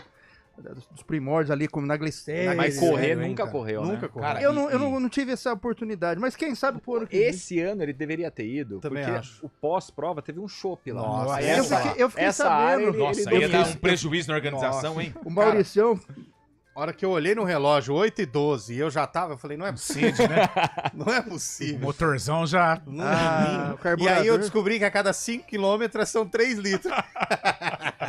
[SPEAKER 5] dos primórdios ali, como na glicéria.
[SPEAKER 13] Mas correr nunca correu, né?
[SPEAKER 3] Nunca correu.
[SPEAKER 5] Cara, eu não tive essa oportunidade, mas quem sabe pro ano que vem.
[SPEAKER 13] Esse ano ele deveria ter ido,
[SPEAKER 3] Também
[SPEAKER 13] porque
[SPEAKER 3] acho.
[SPEAKER 13] o pós-prova teve um chopp lá.
[SPEAKER 3] Nossa,
[SPEAKER 13] Aí
[SPEAKER 5] eu fiquei sabendo.
[SPEAKER 7] Nossa, ia dar um prejuízo na organização, hein?
[SPEAKER 5] O Mauricião...
[SPEAKER 3] A hora que eu olhei no relógio, 8h12, e eu já tava, eu falei, não é possível, né? Não é possível.
[SPEAKER 4] O motorzão já...
[SPEAKER 5] o
[SPEAKER 3] E
[SPEAKER 5] carburador.
[SPEAKER 3] aí eu descobri que a cada 5 km são 3 litros.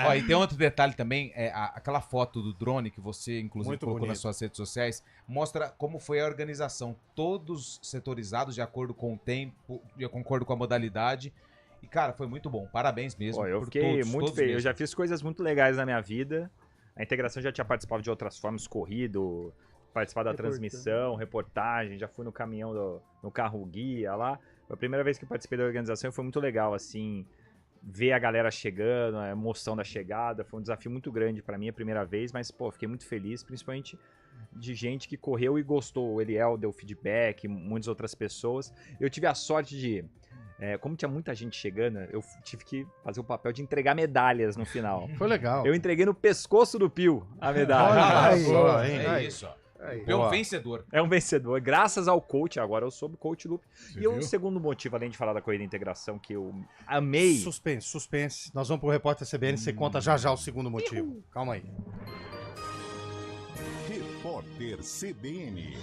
[SPEAKER 7] Ó, e tem outro detalhe também, aquela foto do drone que você, inclusive,
[SPEAKER 3] Muito
[SPEAKER 7] colocou
[SPEAKER 3] bonito.
[SPEAKER 7] nas suas redes sociais, mostra como foi a organização. Todos setorizados de acordo com o tempo, de acordo com a modalidade. E, cara, foi muito bom. Parabéns mesmo.
[SPEAKER 13] Pô, eu
[SPEAKER 7] por
[SPEAKER 13] fiquei
[SPEAKER 7] todos,
[SPEAKER 13] muito
[SPEAKER 7] todos
[SPEAKER 13] feliz. Eu
[SPEAKER 7] mesmo.
[SPEAKER 13] já fiz coisas muito legais na minha vida. A integração já tinha participado de outras formas, corrido, participado da transmissão, reportagem, já fui no caminhão, no carro guia lá. Foi a primeira vez que eu participei da organização e foi muito legal, assim, ver a galera chegando, a emoção da chegada. Foi um desafio muito grande pra mim, a primeira vez, mas, pô, fiquei muito feliz, principalmente de gente que correu e gostou. O Eliel deu feedback, muitas outras pessoas. Eu tive a sorte de... como tinha muita gente chegando, eu tive que fazer o papel de entregar medalhas no final.
[SPEAKER 3] Foi legal.
[SPEAKER 13] Eu entreguei no pescoço do Pio a medalha.
[SPEAKER 3] Olha só, hein?
[SPEAKER 7] É isso, ó. É um vencedor.
[SPEAKER 13] É um vencedor. Graças ao coach, agora eu sou o coach Lupe.
[SPEAKER 4] Você
[SPEAKER 13] E o
[SPEAKER 4] viu?
[SPEAKER 13] segundo motivo, além de falar da corrida de integração, que eu amei.
[SPEAKER 3] Suspense. Nós vamos pro Repórter CBN, você conta já o segundo motivo. Calma aí.
[SPEAKER 1] Repórter CBN.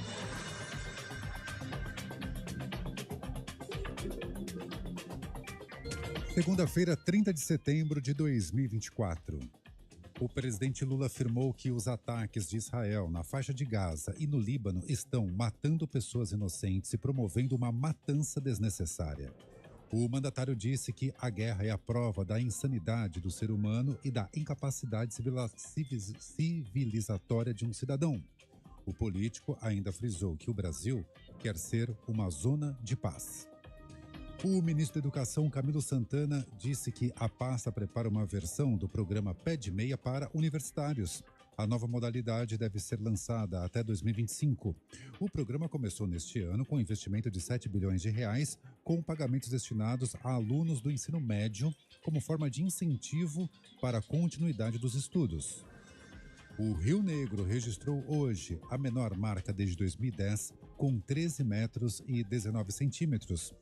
[SPEAKER 14] Segunda-feira, 30 de setembro de 2024. O presidente Lula afirmou que os ataques de Israel na faixa de Gaza e no Líbano estão matando pessoas inocentes e promovendo uma matança desnecessária. O mandatário disse que a guerra é a prova da insanidade do ser humano e da incapacidade civilizatória de um cidadão. O político ainda frisou que o Brasil quer ser uma zona de paz. O ministro da Educação, Camilo Santana, disse que a pasta prepara uma versão do programa Pé de Meia para universitários. A nova modalidade deve ser lançada até 2025. O programa começou neste ano com investimento de 7 bilhões de reais, com pagamentos destinados a alunos do ensino médio, como forma de incentivo para a continuidade dos estudos. O Rio Negro registrou hoje a menor marca desde 2010, com 13 metros e 19 centímetros.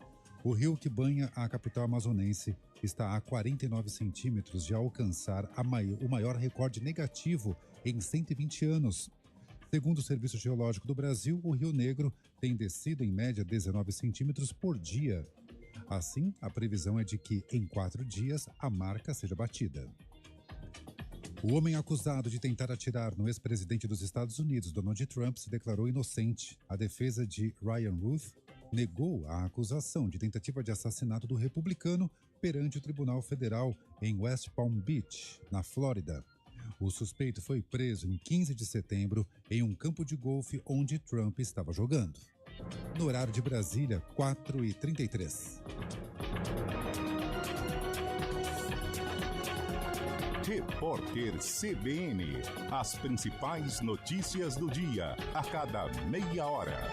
[SPEAKER 14] O rio que banha a capital amazonense está a 49 centímetros de alcançar o maior recorde negativo em 120 anos. Segundo o Serviço Geológico do Brasil, o Rio Negro tem descido em média 19 centímetros por dia. Assim, a previsão é de que, em 4 dias, a marca seja batida. O homem acusado de tentar atirar no ex-presidente dos Estados Unidos, Donald Trump, se declarou inocente. A defesa de Ryan Ruth negou a acusação de tentativa de assassinato do republicano perante o Tribunal Federal em West Palm Beach, na Flórida. O suspeito foi preso em 15 de setembro em um campo de golfe onde Trump estava jogando. No horário de Brasília, 4h33.
[SPEAKER 1] Repórter CBN. As principais notícias do dia, a cada meia hora.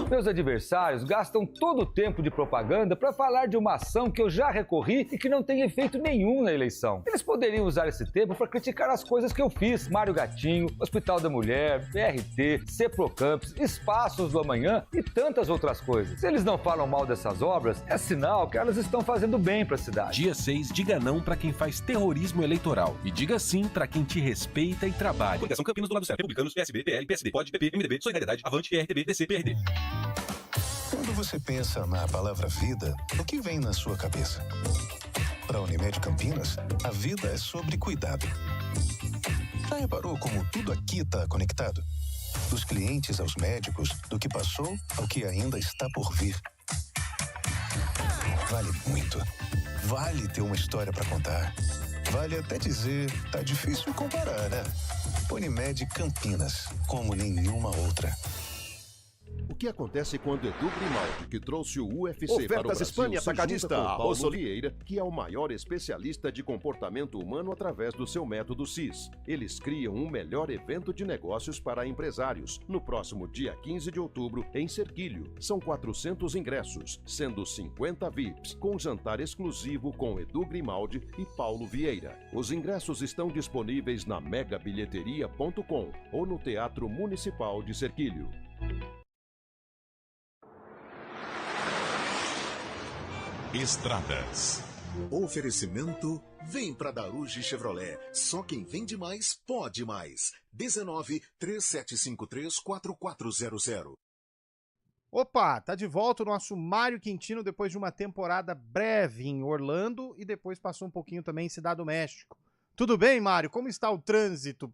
[SPEAKER 15] Meus adversários gastam todo o tempo de propaganda para falar de uma ação que eu já recorri e que não tem efeito nenhum na eleição. Eles poderiam usar esse tempo para criticar as coisas que eu fiz: Mário Gatinho, Hospital da Mulher, BRT, Ceprocampus, Espaços do Amanhã e tantas outras coisas. Se eles não falam mal dessas obras, é sinal que elas estão fazendo bem para a cidade.
[SPEAKER 16] Dia 6, diga não para quem faz terrorismo eleitoral e diga sim para quem te respeita e trabalha.
[SPEAKER 17] Coligação Campinas do Lado Certo. Republicanos, PSB, PL, PSD, POD, PP, MDB, Solidariedade, Avante, PRTB, DC, PRD.
[SPEAKER 18] Quando você pensa na palavra vida, o que vem na sua cabeça? Para a Unimed Campinas, a vida é sobre cuidado. Já reparou como tudo aqui está conectado? Dos clientes aos médicos, do que passou ao que ainda está por vir. Vale muito. Vale ter uma história para contar. Vale até dizer, tá difícil comparar, né? Unimed Campinas, como nenhuma outra.
[SPEAKER 19] O
[SPEAKER 2] que acontece quando Edu Grimaldi, que trouxe o UFC para o
[SPEAKER 19] Ofertas
[SPEAKER 2] Brasil,
[SPEAKER 19] Hispânia
[SPEAKER 2] se junta
[SPEAKER 19] Atacadista,
[SPEAKER 2] com Paulo
[SPEAKER 19] arroz
[SPEAKER 2] Vieira, que é o maior especialista de comportamento humano através do seu método CIS. Eles criam um melhor evento de negócios para empresários, no próximo dia 15 de outubro, em Serquilho. São 400 ingressos, sendo 50 VIPs, com jantar exclusivo com Edu Grimaldi e Paulo Vieira. Os ingressos estão disponíveis na megabilheteria.com ou no Teatro Municipal de Serquilho.
[SPEAKER 1] Estradas.
[SPEAKER 20] Oferecimento vem pra Daruge Chevrolet. Só quem vende mais pode mais. 19-3753-4400.
[SPEAKER 3] Opa, tá de volta o nosso Mário Quintino depois de uma temporada breve em Orlando e depois passou um pouquinho também em Cidade do México. Tudo bem, Mário? Como está o trânsito?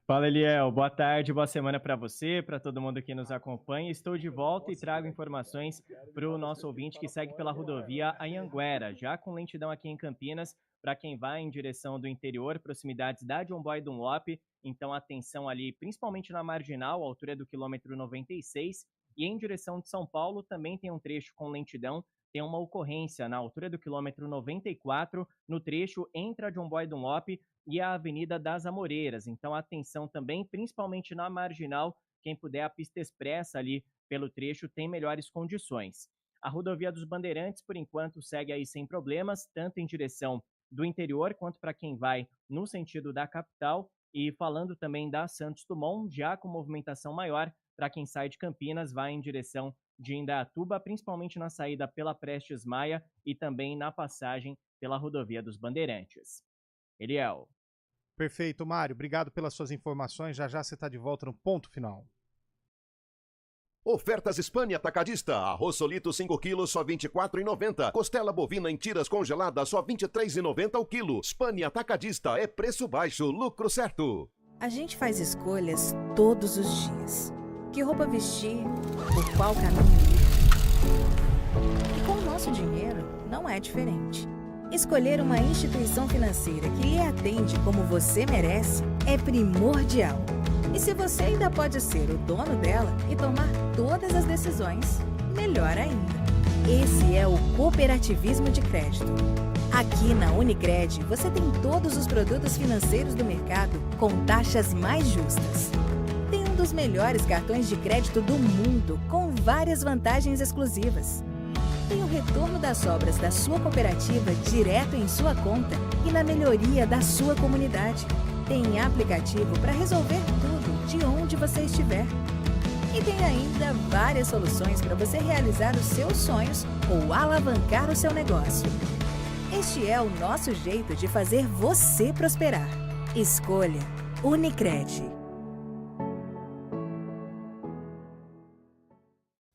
[SPEAKER 21] Fala, Eliel. Boa tarde, boa semana para você, para todo mundo que nos acompanha. Estou de volta e trago informações para o nosso ouvinte que segue pela rodovia Anhanguera, já com lentidão aqui em Campinas, para quem vai em direção do interior, proximidades da John Boy Dunlop. Então, atenção ali, principalmente na Marginal, altura do quilômetro 96. E em direção de São Paulo, também tem um trecho com lentidão. Tem uma ocorrência na altura do quilômetro 94, no trecho entre a John Boy Dunlop e a Avenida das Amoreiras. Então, atenção também, principalmente na Marginal, quem puder a pista expressa ali pelo trecho tem melhores condições. A rodovia dos Bandeirantes, por enquanto, segue aí sem problemas, tanto em direção do interior quanto para quem vai no sentido da capital. E falando também da Santos Dumont, já com movimentação maior para quem sai de Campinas, vai em direção de Indaiatuba, principalmente na saída pela Prestes Maia e também na passagem pela rodovia dos Bandeirantes. Eliel.
[SPEAKER 3] Perfeito, Mário. Obrigado pelas suas informações. Já já você está de volta no ponto final.
[SPEAKER 2] Ofertas Hispânia Atacadista. Arroz solito 5 quilos, só R$ 24,90. Costela bovina em tiras congeladas, só R$ 23,90 o quilo. Hispânia Atacadista é preço baixo, lucro certo.
[SPEAKER 9] A gente faz escolhas todos os dias. Que roupa vestir, por qual caminho ir. E com o nosso dinheiro, não é diferente. Escolher uma instituição financeira que lhe atende como você merece é primordial. E se você ainda pode ser o dono dela e tomar todas as decisões, melhor ainda. Esse é o cooperativismo de crédito. Aqui na Unicred, você tem todos os produtos financeiros do mercado com taxas mais justas. Tem um dos melhores cartões de crédito do mundo, com várias vantagens exclusivas. Tem o retorno das sobras da sua cooperativa direto em sua conta e na melhoria da sua comunidade. Tem aplicativo para resolver tudo de onde você estiver. E tem ainda várias soluções para você realizar os seus sonhos ou alavancar o seu negócio. Este é o nosso jeito de fazer você prosperar. Escolha Unicred.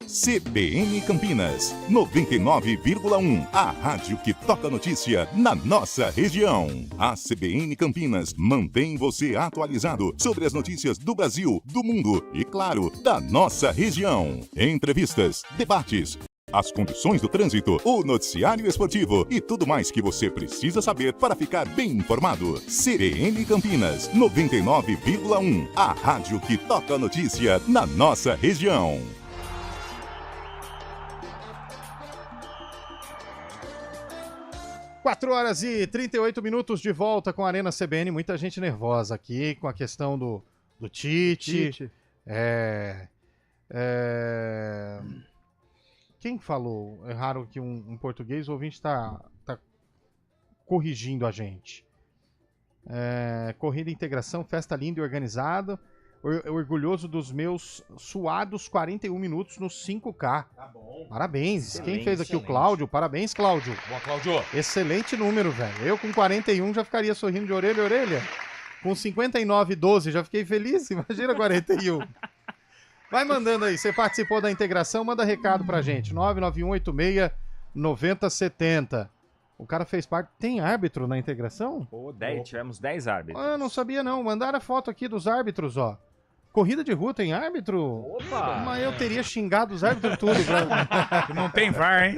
[SPEAKER 1] CBN Campinas, 99,1. A rádio que toca notícia na nossa região. A CBN Campinas mantém você atualizado sobre as notícias do Brasil, do mundo e, claro, da nossa região. Entrevistas, debates, as condições do trânsito, o noticiário esportivo e tudo mais que você precisa saber para ficar bem informado. CBN Campinas, 99,1. A rádio que toca notícia na nossa região.
[SPEAKER 3] 4h38 de volta com a Arena CBN. Muita gente nervosa aqui com a questão do Tite. Quem falou? Erraram aqui um português, o ouvinte tá corrigindo a gente. Corrida Integração, festa linda e organizada. Orgulhoso dos meus suados 41 minutos no 5K. Tá bom. Parabéns.
[SPEAKER 7] Excelente,
[SPEAKER 3] quem fez aqui?
[SPEAKER 7] excelente.
[SPEAKER 3] O Cláudio. Parabéns, Cláudio.
[SPEAKER 7] Boa, Cláudio.
[SPEAKER 3] Excelente número, velho. Eu com 41 já ficaria sorrindo de orelha a orelha. Com 59,12 já fiquei feliz. Imagina 41. Vai mandando aí. Você participou da integração, manda recado pra gente. 99186-9070. O cara fez parte. Tem árbitro na integração?
[SPEAKER 13] Tivemos 10 árbitros.
[SPEAKER 3] Eu não sabia não. Mandaram a foto aqui dos árbitros, ó. Corrida de rua tem árbitro?
[SPEAKER 13] Opa!
[SPEAKER 3] Mas eu teria xingado os árbitros tudo.
[SPEAKER 4] Não tem VAR, hein?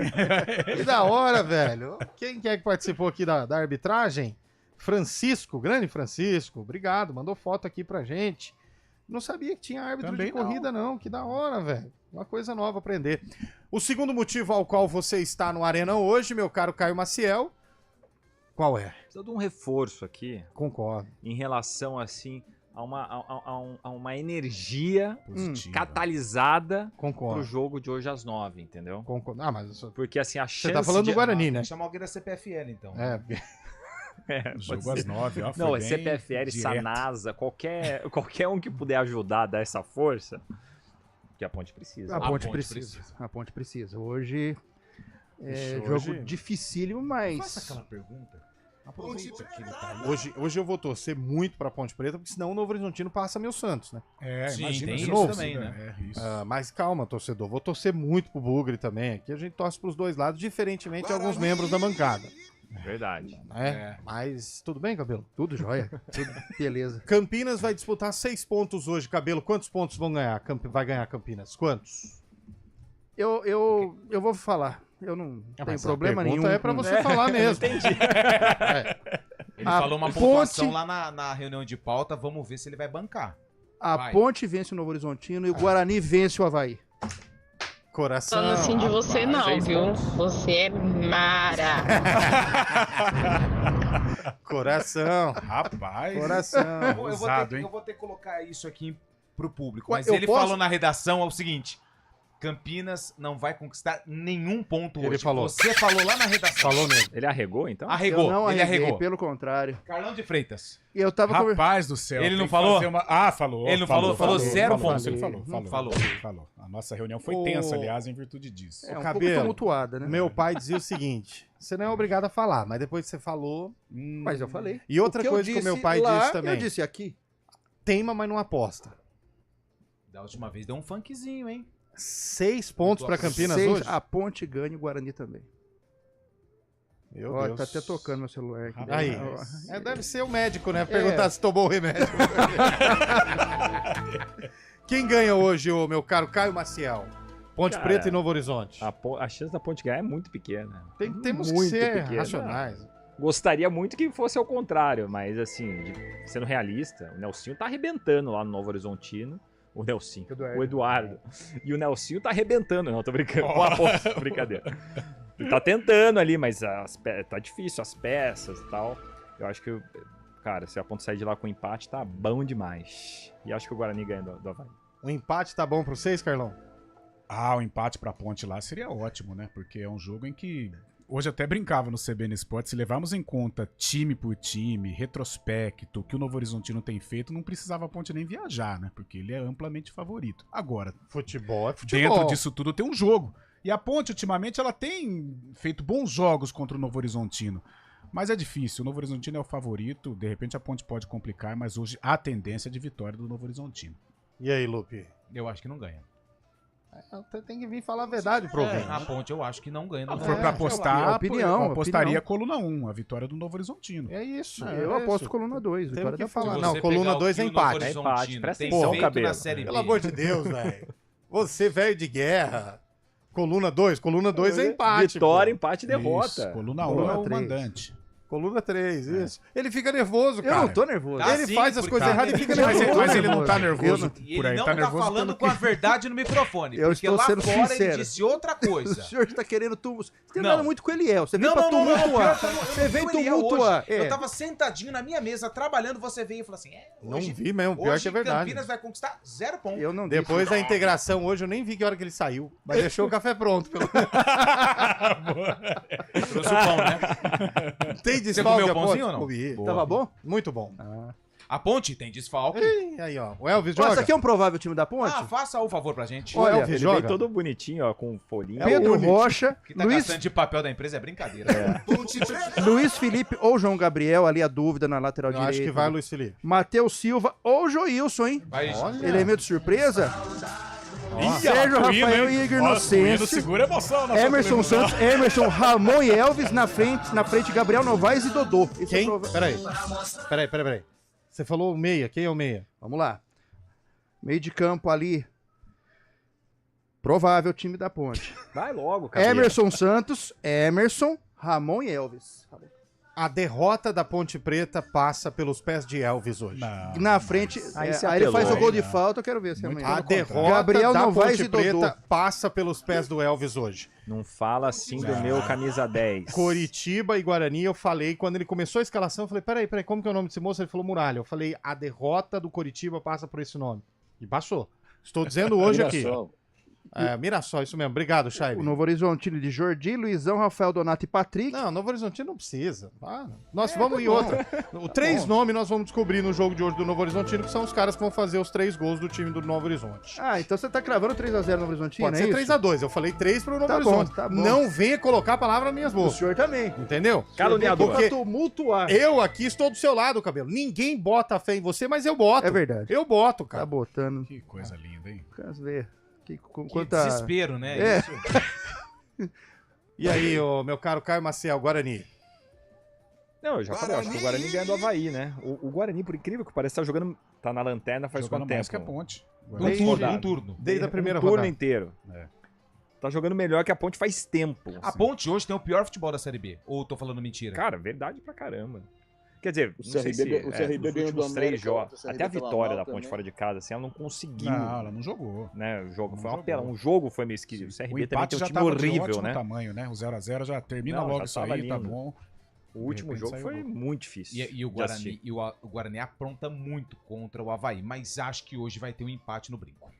[SPEAKER 3] Que da hora, velho. Quem que é que participou aqui da arbitragem? Francisco, grande Francisco. Obrigado, mandou foto aqui pra gente. Não sabia que tinha árbitro
[SPEAKER 4] Também
[SPEAKER 3] de corrida, não. Que da hora, velho. Uma coisa nova aprender. O segundo motivo ao qual você está no Arena hoje, meu caro Caio Maciel, qual é?
[SPEAKER 13] Precisa de um reforço aqui.
[SPEAKER 3] Concordo.
[SPEAKER 13] Em relação, assim, a uma energia catalisada pro jogo de hoje às 9, entendeu?
[SPEAKER 3] Concordo. Ah, mas...
[SPEAKER 13] Porque, assim, a chance
[SPEAKER 3] Você tá falando do Guarani, né?
[SPEAKER 7] Chamar alguém da CPFL, então.
[SPEAKER 3] É,
[SPEAKER 4] Jogo às 9, ó.
[SPEAKER 13] Não, é
[SPEAKER 4] bem
[SPEAKER 13] CPFL,
[SPEAKER 4] direto.
[SPEAKER 13] Sanasa, qualquer um que puder ajudar a dar essa força, que a Ponte precisa.
[SPEAKER 5] A Ponte precisa. A Ponte precisa. Hoje é jogo dificílimo, mas...
[SPEAKER 3] Faça aquela pergunta. Aproveita que ele tá aí. Hoje eu vou torcer muito pra Ponte Preta, porque senão o Novo Horizontino passa meu Santos, né?
[SPEAKER 4] Sim,
[SPEAKER 3] imagina
[SPEAKER 4] tem
[SPEAKER 3] de
[SPEAKER 4] isso
[SPEAKER 3] novo.
[SPEAKER 4] também, né? É, isso.
[SPEAKER 3] Mas calma, torcedor. Vou torcer muito pro Bugre também. Aqui a gente torce pros dois lados, diferentemente de alguns membros da bancada.
[SPEAKER 13] Verdade.
[SPEAKER 3] Mas tudo bem, Cabelo?
[SPEAKER 5] Tudo jóia. Tudo beleza.
[SPEAKER 3] Campinas vai disputar 6 pontos hoje, Cabelo. Quantos pontos vão ganhar? Vai ganhar Campinas? Quantos?
[SPEAKER 5] Eu vou falar. Eu não tenho problema nenhum.
[SPEAKER 3] É pra você falar mesmo.
[SPEAKER 7] Entendi. Ele falou uma pontuação lá na reunião de pauta. Vamos ver se ele vai bancar.
[SPEAKER 5] A Ponte vence o Novo Horizontino e o Guarani vence o Avaí.
[SPEAKER 3] Coração.
[SPEAKER 19] Falando assim de você não, viu? Você é mara.
[SPEAKER 3] Coração.
[SPEAKER 4] Rapaz.
[SPEAKER 3] Coração.
[SPEAKER 7] Eu vou ter que colocar isso aqui pro público.
[SPEAKER 3] Ué,
[SPEAKER 7] Mas
[SPEAKER 3] eu
[SPEAKER 7] ele
[SPEAKER 3] posso?
[SPEAKER 7] falou na redação é o seguinte: Campinas não vai conquistar nenhum ponto hoje.
[SPEAKER 3] Ele falou.
[SPEAKER 7] Você falou lá na redação.
[SPEAKER 3] Falou mesmo.
[SPEAKER 13] Ele arregou, então?
[SPEAKER 7] Arregou.
[SPEAKER 5] Eu não
[SPEAKER 7] ele
[SPEAKER 5] arreguei,
[SPEAKER 7] arregou.
[SPEAKER 5] pelo contrário.
[SPEAKER 7] Carlão de Freitas.
[SPEAKER 5] E eu tava
[SPEAKER 4] Rapaz do céu.
[SPEAKER 7] Ele
[SPEAKER 4] tem
[SPEAKER 7] não
[SPEAKER 4] que
[SPEAKER 7] falou?
[SPEAKER 4] fazer falou.
[SPEAKER 7] Ele não falou zero pontos.
[SPEAKER 4] Ele falou. A nossa reunião foi tensa, aliás, em virtude disso.
[SPEAKER 5] É um
[SPEAKER 3] Cabelo,
[SPEAKER 5] pouco tumultuada, né?
[SPEAKER 3] Meu pai dizia o seguinte: você não é obrigado a falar, mas depois que você falou.
[SPEAKER 5] Mas eu falei.
[SPEAKER 3] E outra
[SPEAKER 5] que
[SPEAKER 3] coisa que o meu pai disse também.
[SPEAKER 5] Eu disse aqui.
[SPEAKER 3] Teima, mas não aposta.
[SPEAKER 7] Da última vez deu um funkzinho, hein?
[SPEAKER 3] 6 pontos pra Campinas
[SPEAKER 5] 6,
[SPEAKER 3] hoje?
[SPEAKER 5] a Ponte ganha e o Guarani também.
[SPEAKER 3] Meu
[SPEAKER 5] Olha,
[SPEAKER 3] Deus.
[SPEAKER 5] tá até tocando meu celular aqui.
[SPEAKER 3] Aí. Deve ser o médico, né? Perguntar se tomou o remédio. Quem ganha hoje, ô meu caro Caio Maciel? Ponte Preta e Novo Horizonte.
[SPEAKER 13] A chance da Ponte ganhar é muito pequena.
[SPEAKER 3] Temos que ser racionais.
[SPEAKER 13] Gostaria muito que fosse ao contrário, mas assim, sendo realista, o Nelsinho tá arrebentando lá no Novo Horizontino. O Nelsinho, o Eduardo. E o Nelsinho tá arrebentando, não, tô brincando. Brincadeira. Ele tá tentando ali, mas tá difícil, as peças e tal. Eu acho que, cara, se a Ponte sair de lá com empate, tá bom demais. E acho que o Guarani ganha do Avaí.
[SPEAKER 3] O empate tá bom pra vocês, Carlão?
[SPEAKER 4] O empate pra Ponte lá seria ótimo, né? Porque é um jogo em que... Hoje até brincava no CBN Esporte, se levarmos em conta time por time, retrospecto, que o Novo Horizontino tem feito, não precisava a Ponte nem viajar, né? Porque ele é amplamente favorito. Agora,
[SPEAKER 3] futebol é futebol.
[SPEAKER 4] Dentro disso tudo tem um jogo. E a Ponte, ultimamente, ela tem feito bons jogos contra o Novo Horizontino. Mas é difícil, o Novo Horizontino é o favorito, de repente a Ponte pode complicar, mas hoje há tendência de vitória do Novo Horizontino.
[SPEAKER 3] E aí, Lupe?
[SPEAKER 7] Eu acho que não ganha.
[SPEAKER 3] Tem que vir falar a verdade pro ouvinte.
[SPEAKER 7] A Ponte eu acho que não ganha.
[SPEAKER 4] Se for pra apostar,
[SPEAKER 5] opinião,
[SPEAKER 4] eu apostaria coluna 1, a vitória do Novo Horizontino.
[SPEAKER 3] É isso.
[SPEAKER 5] Eu aposto coluna 2.
[SPEAKER 3] Tem que falar.
[SPEAKER 7] Se
[SPEAKER 3] Não,
[SPEAKER 7] você
[SPEAKER 3] coluna
[SPEAKER 7] pegar
[SPEAKER 3] 2 é
[SPEAKER 7] o que o Novo
[SPEAKER 3] empate.
[SPEAKER 7] Horizontino
[SPEAKER 13] presta
[SPEAKER 7] tem
[SPEAKER 13] atenção,
[SPEAKER 7] feito
[SPEAKER 13] Cabelo.
[SPEAKER 7] na Série B.
[SPEAKER 3] Pelo amor de Deus, velho. Você, velho de guerra. Coluna 2 é empate.
[SPEAKER 13] Vitória,
[SPEAKER 3] pô.
[SPEAKER 13] empate e derrota.
[SPEAKER 4] Isso, coluna 1 é o mandante.
[SPEAKER 3] Coluna 3, isso. Ele fica nervoso, cara.
[SPEAKER 5] Eu não tô nervoso.
[SPEAKER 3] Ele faz as coisas erradas e fica
[SPEAKER 4] Mas
[SPEAKER 3] nervoso.
[SPEAKER 4] ele não tá nervoso
[SPEAKER 7] E
[SPEAKER 4] por aí,
[SPEAKER 7] ele não
[SPEAKER 4] tá
[SPEAKER 7] tá
[SPEAKER 4] nervoso
[SPEAKER 7] falando
[SPEAKER 4] pelo
[SPEAKER 7] com a verdade no microfone.
[SPEAKER 5] Eu
[SPEAKER 7] porque
[SPEAKER 5] estou
[SPEAKER 7] lá
[SPEAKER 5] sendo
[SPEAKER 7] fora
[SPEAKER 5] sincero.
[SPEAKER 7] ele disse outra coisa.
[SPEAKER 5] O senhor está querendo Você tem
[SPEAKER 7] Não.
[SPEAKER 5] nada muito com o Eliel. Você veio
[SPEAKER 7] Não,
[SPEAKER 5] pra
[SPEAKER 7] não, não,
[SPEAKER 5] tumultuar.
[SPEAKER 7] pior que eu
[SPEAKER 5] Você veio
[SPEAKER 7] vi o Eliel
[SPEAKER 5] tumultuar.
[SPEAKER 7] hoje. Eu tava sentadinho na minha mesa, trabalhando, você veio e falou assim,
[SPEAKER 3] Não vi mesmo, pior que é verdade.
[SPEAKER 7] Campinas vai conquistar 0 pontos.
[SPEAKER 5] Eu não
[SPEAKER 3] Depois da integração hoje, eu nem vi que hora que ele saiu. Mas deixou o café pronto.
[SPEAKER 7] Trouxe o pão, né?
[SPEAKER 3] Tem
[SPEAKER 7] Você
[SPEAKER 3] desfalque
[SPEAKER 7] comeu
[SPEAKER 3] a Ponte?
[SPEAKER 7] pãozinho ou não?
[SPEAKER 3] Comi.
[SPEAKER 5] Tava bom?
[SPEAKER 3] Muito bom.
[SPEAKER 7] A Ponte tem desfalque.
[SPEAKER 3] Ih, aí, ó. O Elvis
[SPEAKER 5] Ó,
[SPEAKER 3] joga.
[SPEAKER 5] Isso aqui é um provável time da Ponte?
[SPEAKER 7] Faça o favor pra gente.
[SPEAKER 5] Olha,
[SPEAKER 3] Elvis
[SPEAKER 13] Ele
[SPEAKER 3] joga.
[SPEAKER 13] veio todo bonitinho, ó, com folhinha.
[SPEAKER 5] Pedro Rocha,
[SPEAKER 7] O que tá
[SPEAKER 5] Luiz,
[SPEAKER 7] gastando de papel da empresa é brincadeira.
[SPEAKER 5] Luiz Felipe ou João Gabriel, ali a dúvida na lateral
[SPEAKER 3] Eu
[SPEAKER 5] direita.
[SPEAKER 3] acho que vai, Luiz Felipe.
[SPEAKER 5] Matheus Silva ou Joilson, hein?
[SPEAKER 7] Vai,
[SPEAKER 5] Ele é meio de surpresa.
[SPEAKER 4] Ih,
[SPEAKER 5] Sérgio
[SPEAKER 4] Tuíno,
[SPEAKER 5] Rafael
[SPEAKER 4] hein?
[SPEAKER 5] e Igor
[SPEAKER 4] Ó, Tuíno
[SPEAKER 5] Inocêncio.
[SPEAKER 4] segura a emoção na sua
[SPEAKER 5] Emerson
[SPEAKER 4] televisão.
[SPEAKER 5] Santos, Emerson, Ramon e Elvis na frente Gabriel Novaes e Dodô. Esse é
[SPEAKER 3] Quem?
[SPEAKER 5] o
[SPEAKER 3] Peraí. Você falou o meia. Quem é o meia?
[SPEAKER 5] Vamos lá. Meio de campo ali. Provável time da Ponte.
[SPEAKER 13] Vai logo, cara.
[SPEAKER 5] Emerson Santos, Ramon e Elvis.
[SPEAKER 3] A derrota da Ponte Preta passa pelos pés de Elvis hoje.
[SPEAKER 5] Na frente, aí ele faz o gol de falta, eu quero ver se amanhã.
[SPEAKER 3] A derrota
[SPEAKER 5] Gabriel
[SPEAKER 3] da
[SPEAKER 5] Novaes
[SPEAKER 3] Ponte
[SPEAKER 5] e Dodô.
[SPEAKER 3] Preta passa pelos pés do Elvis hoje.
[SPEAKER 13] Não fala assim do meu camisa 10.
[SPEAKER 3] Coritiba e Guarani, eu falei, quando ele começou a escalação, eu falei, peraí, como que é o nome desse moço? Ele falou Muralha. Eu falei, a derrota do Coritiba passa por esse nome. E passou. Estou dizendo hoje aqui. Mirassol, isso mesmo. Obrigado, Chaibe.
[SPEAKER 5] O Novo Horizontino de Jordi, Luizão, Rafael Donato e Patrick.
[SPEAKER 3] Não, Novo Horizontino não precisa. Nós vamos em outra. Três nomes nós vamos descobrir no jogo de hoje do Novo Horizontino, que são os caras que vão fazer os 3 gols do time do Novo Horizonte.
[SPEAKER 5] Então você tá cravando 3x0 no Novo Horizontino,
[SPEAKER 3] Pode ser 3x2. Eu falei 3 pro Novo Horizonte.
[SPEAKER 5] Tá bom.
[SPEAKER 3] Não venha colocar a palavra nas minhas bocas.
[SPEAKER 5] O senhor também.
[SPEAKER 3] Entendeu?
[SPEAKER 5] Caluniador.
[SPEAKER 3] Porque
[SPEAKER 5] tumultuar.
[SPEAKER 3] eu aqui estou do seu lado, Cabelo. Ninguém bota fé em você, mas eu boto.
[SPEAKER 5] É verdade.
[SPEAKER 3] Eu boto, cara.
[SPEAKER 5] Tá botando.
[SPEAKER 4] Que coisa linda, hein?
[SPEAKER 5] Quer ver? Que
[SPEAKER 7] desespero, né?
[SPEAKER 3] É.
[SPEAKER 7] Isso.
[SPEAKER 3] E aí, meu caro Caio Maciel, Guarani?
[SPEAKER 13] Não, eu já falei, eu acho que o Guarani ganha do Avaí, né? O Guarani, por incrível que pareça, tá na lanterna faz quanto tempo?
[SPEAKER 4] Mais que a Ponte.
[SPEAKER 7] Um turno.
[SPEAKER 3] Desde a primeira
[SPEAKER 13] turno
[SPEAKER 3] rodada.
[SPEAKER 13] inteiro. Tá jogando melhor que a Ponte faz tempo.
[SPEAKER 7] A Ponte hoje tem o pior futebol da Série B. Ou tô falando mentira?
[SPEAKER 13] Cara, verdade pra caramba. Quer dizer,
[SPEAKER 6] O CRB ganhou do
[SPEAKER 13] últimos 3
[SPEAKER 6] América,
[SPEAKER 13] jogos,
[SPEAKER 6] o CRB
[SPEAKER 13] até a
[SPEAKER 6] tava
[SPEAKER 13] vitória
[SPEAKER 6] mal
[SPEAKER 13] da Ponte
[SPEAKER 6] também.
[SPEAKER 13] fora de casa, assim, ela não conseguiu.
[SPEAKER 4] Não, ela não jogou.
[SPEAKER 13] Né? O jogo
[SPEAKER 4] Não
[SPEAKER 13] foi uma
[SPEAKER 4] jogou.
[SPEAKER 13] pena. Um jogo foi meio esquisito. O CRB
[SPEAKER 4] O
[SPEAKER 13] também
[SPEAKER 4] empate
[SPEAKER 13] tem um
[SPEAKER 4] já
[SPEAKER 13] time
[SPEAKER 4] tava de
[SPEAKER 13] horrível,
[SPEAKER 4] ótimo
[SPEAKER 13] né?
[SPEAKER 4] tamanho, né? O 0x0 já termina
[SPEAKER 13] Não,
[SPEAKER 4] logo
[SPEAKER 13] já
[SPEAKER 4] isso
[SPEAKER 13] tava
[SPEAKER 4] aí, tá
[SPEAKER 13] lindo.
[SPEAKER 4] bom.
[SPEAKER 13] O último
[SPEAKER 4] repente
[SPEAKER 13] jogo
[SPEAKER 4] saiu
[SPEAKER 13] foi
[SPEAKER 4] gol.
[SPEAKER 13] muito difícil.
[SPEAKER 7] E o
[SPEAKER 13] de
[SPEAKER 7] Guarani,
[SPEAKER 13] assistir.
[SPEAKER 7] o Guarani apronta muito contra o Avaí, mas acho que hoje vai ter um empate no brinco.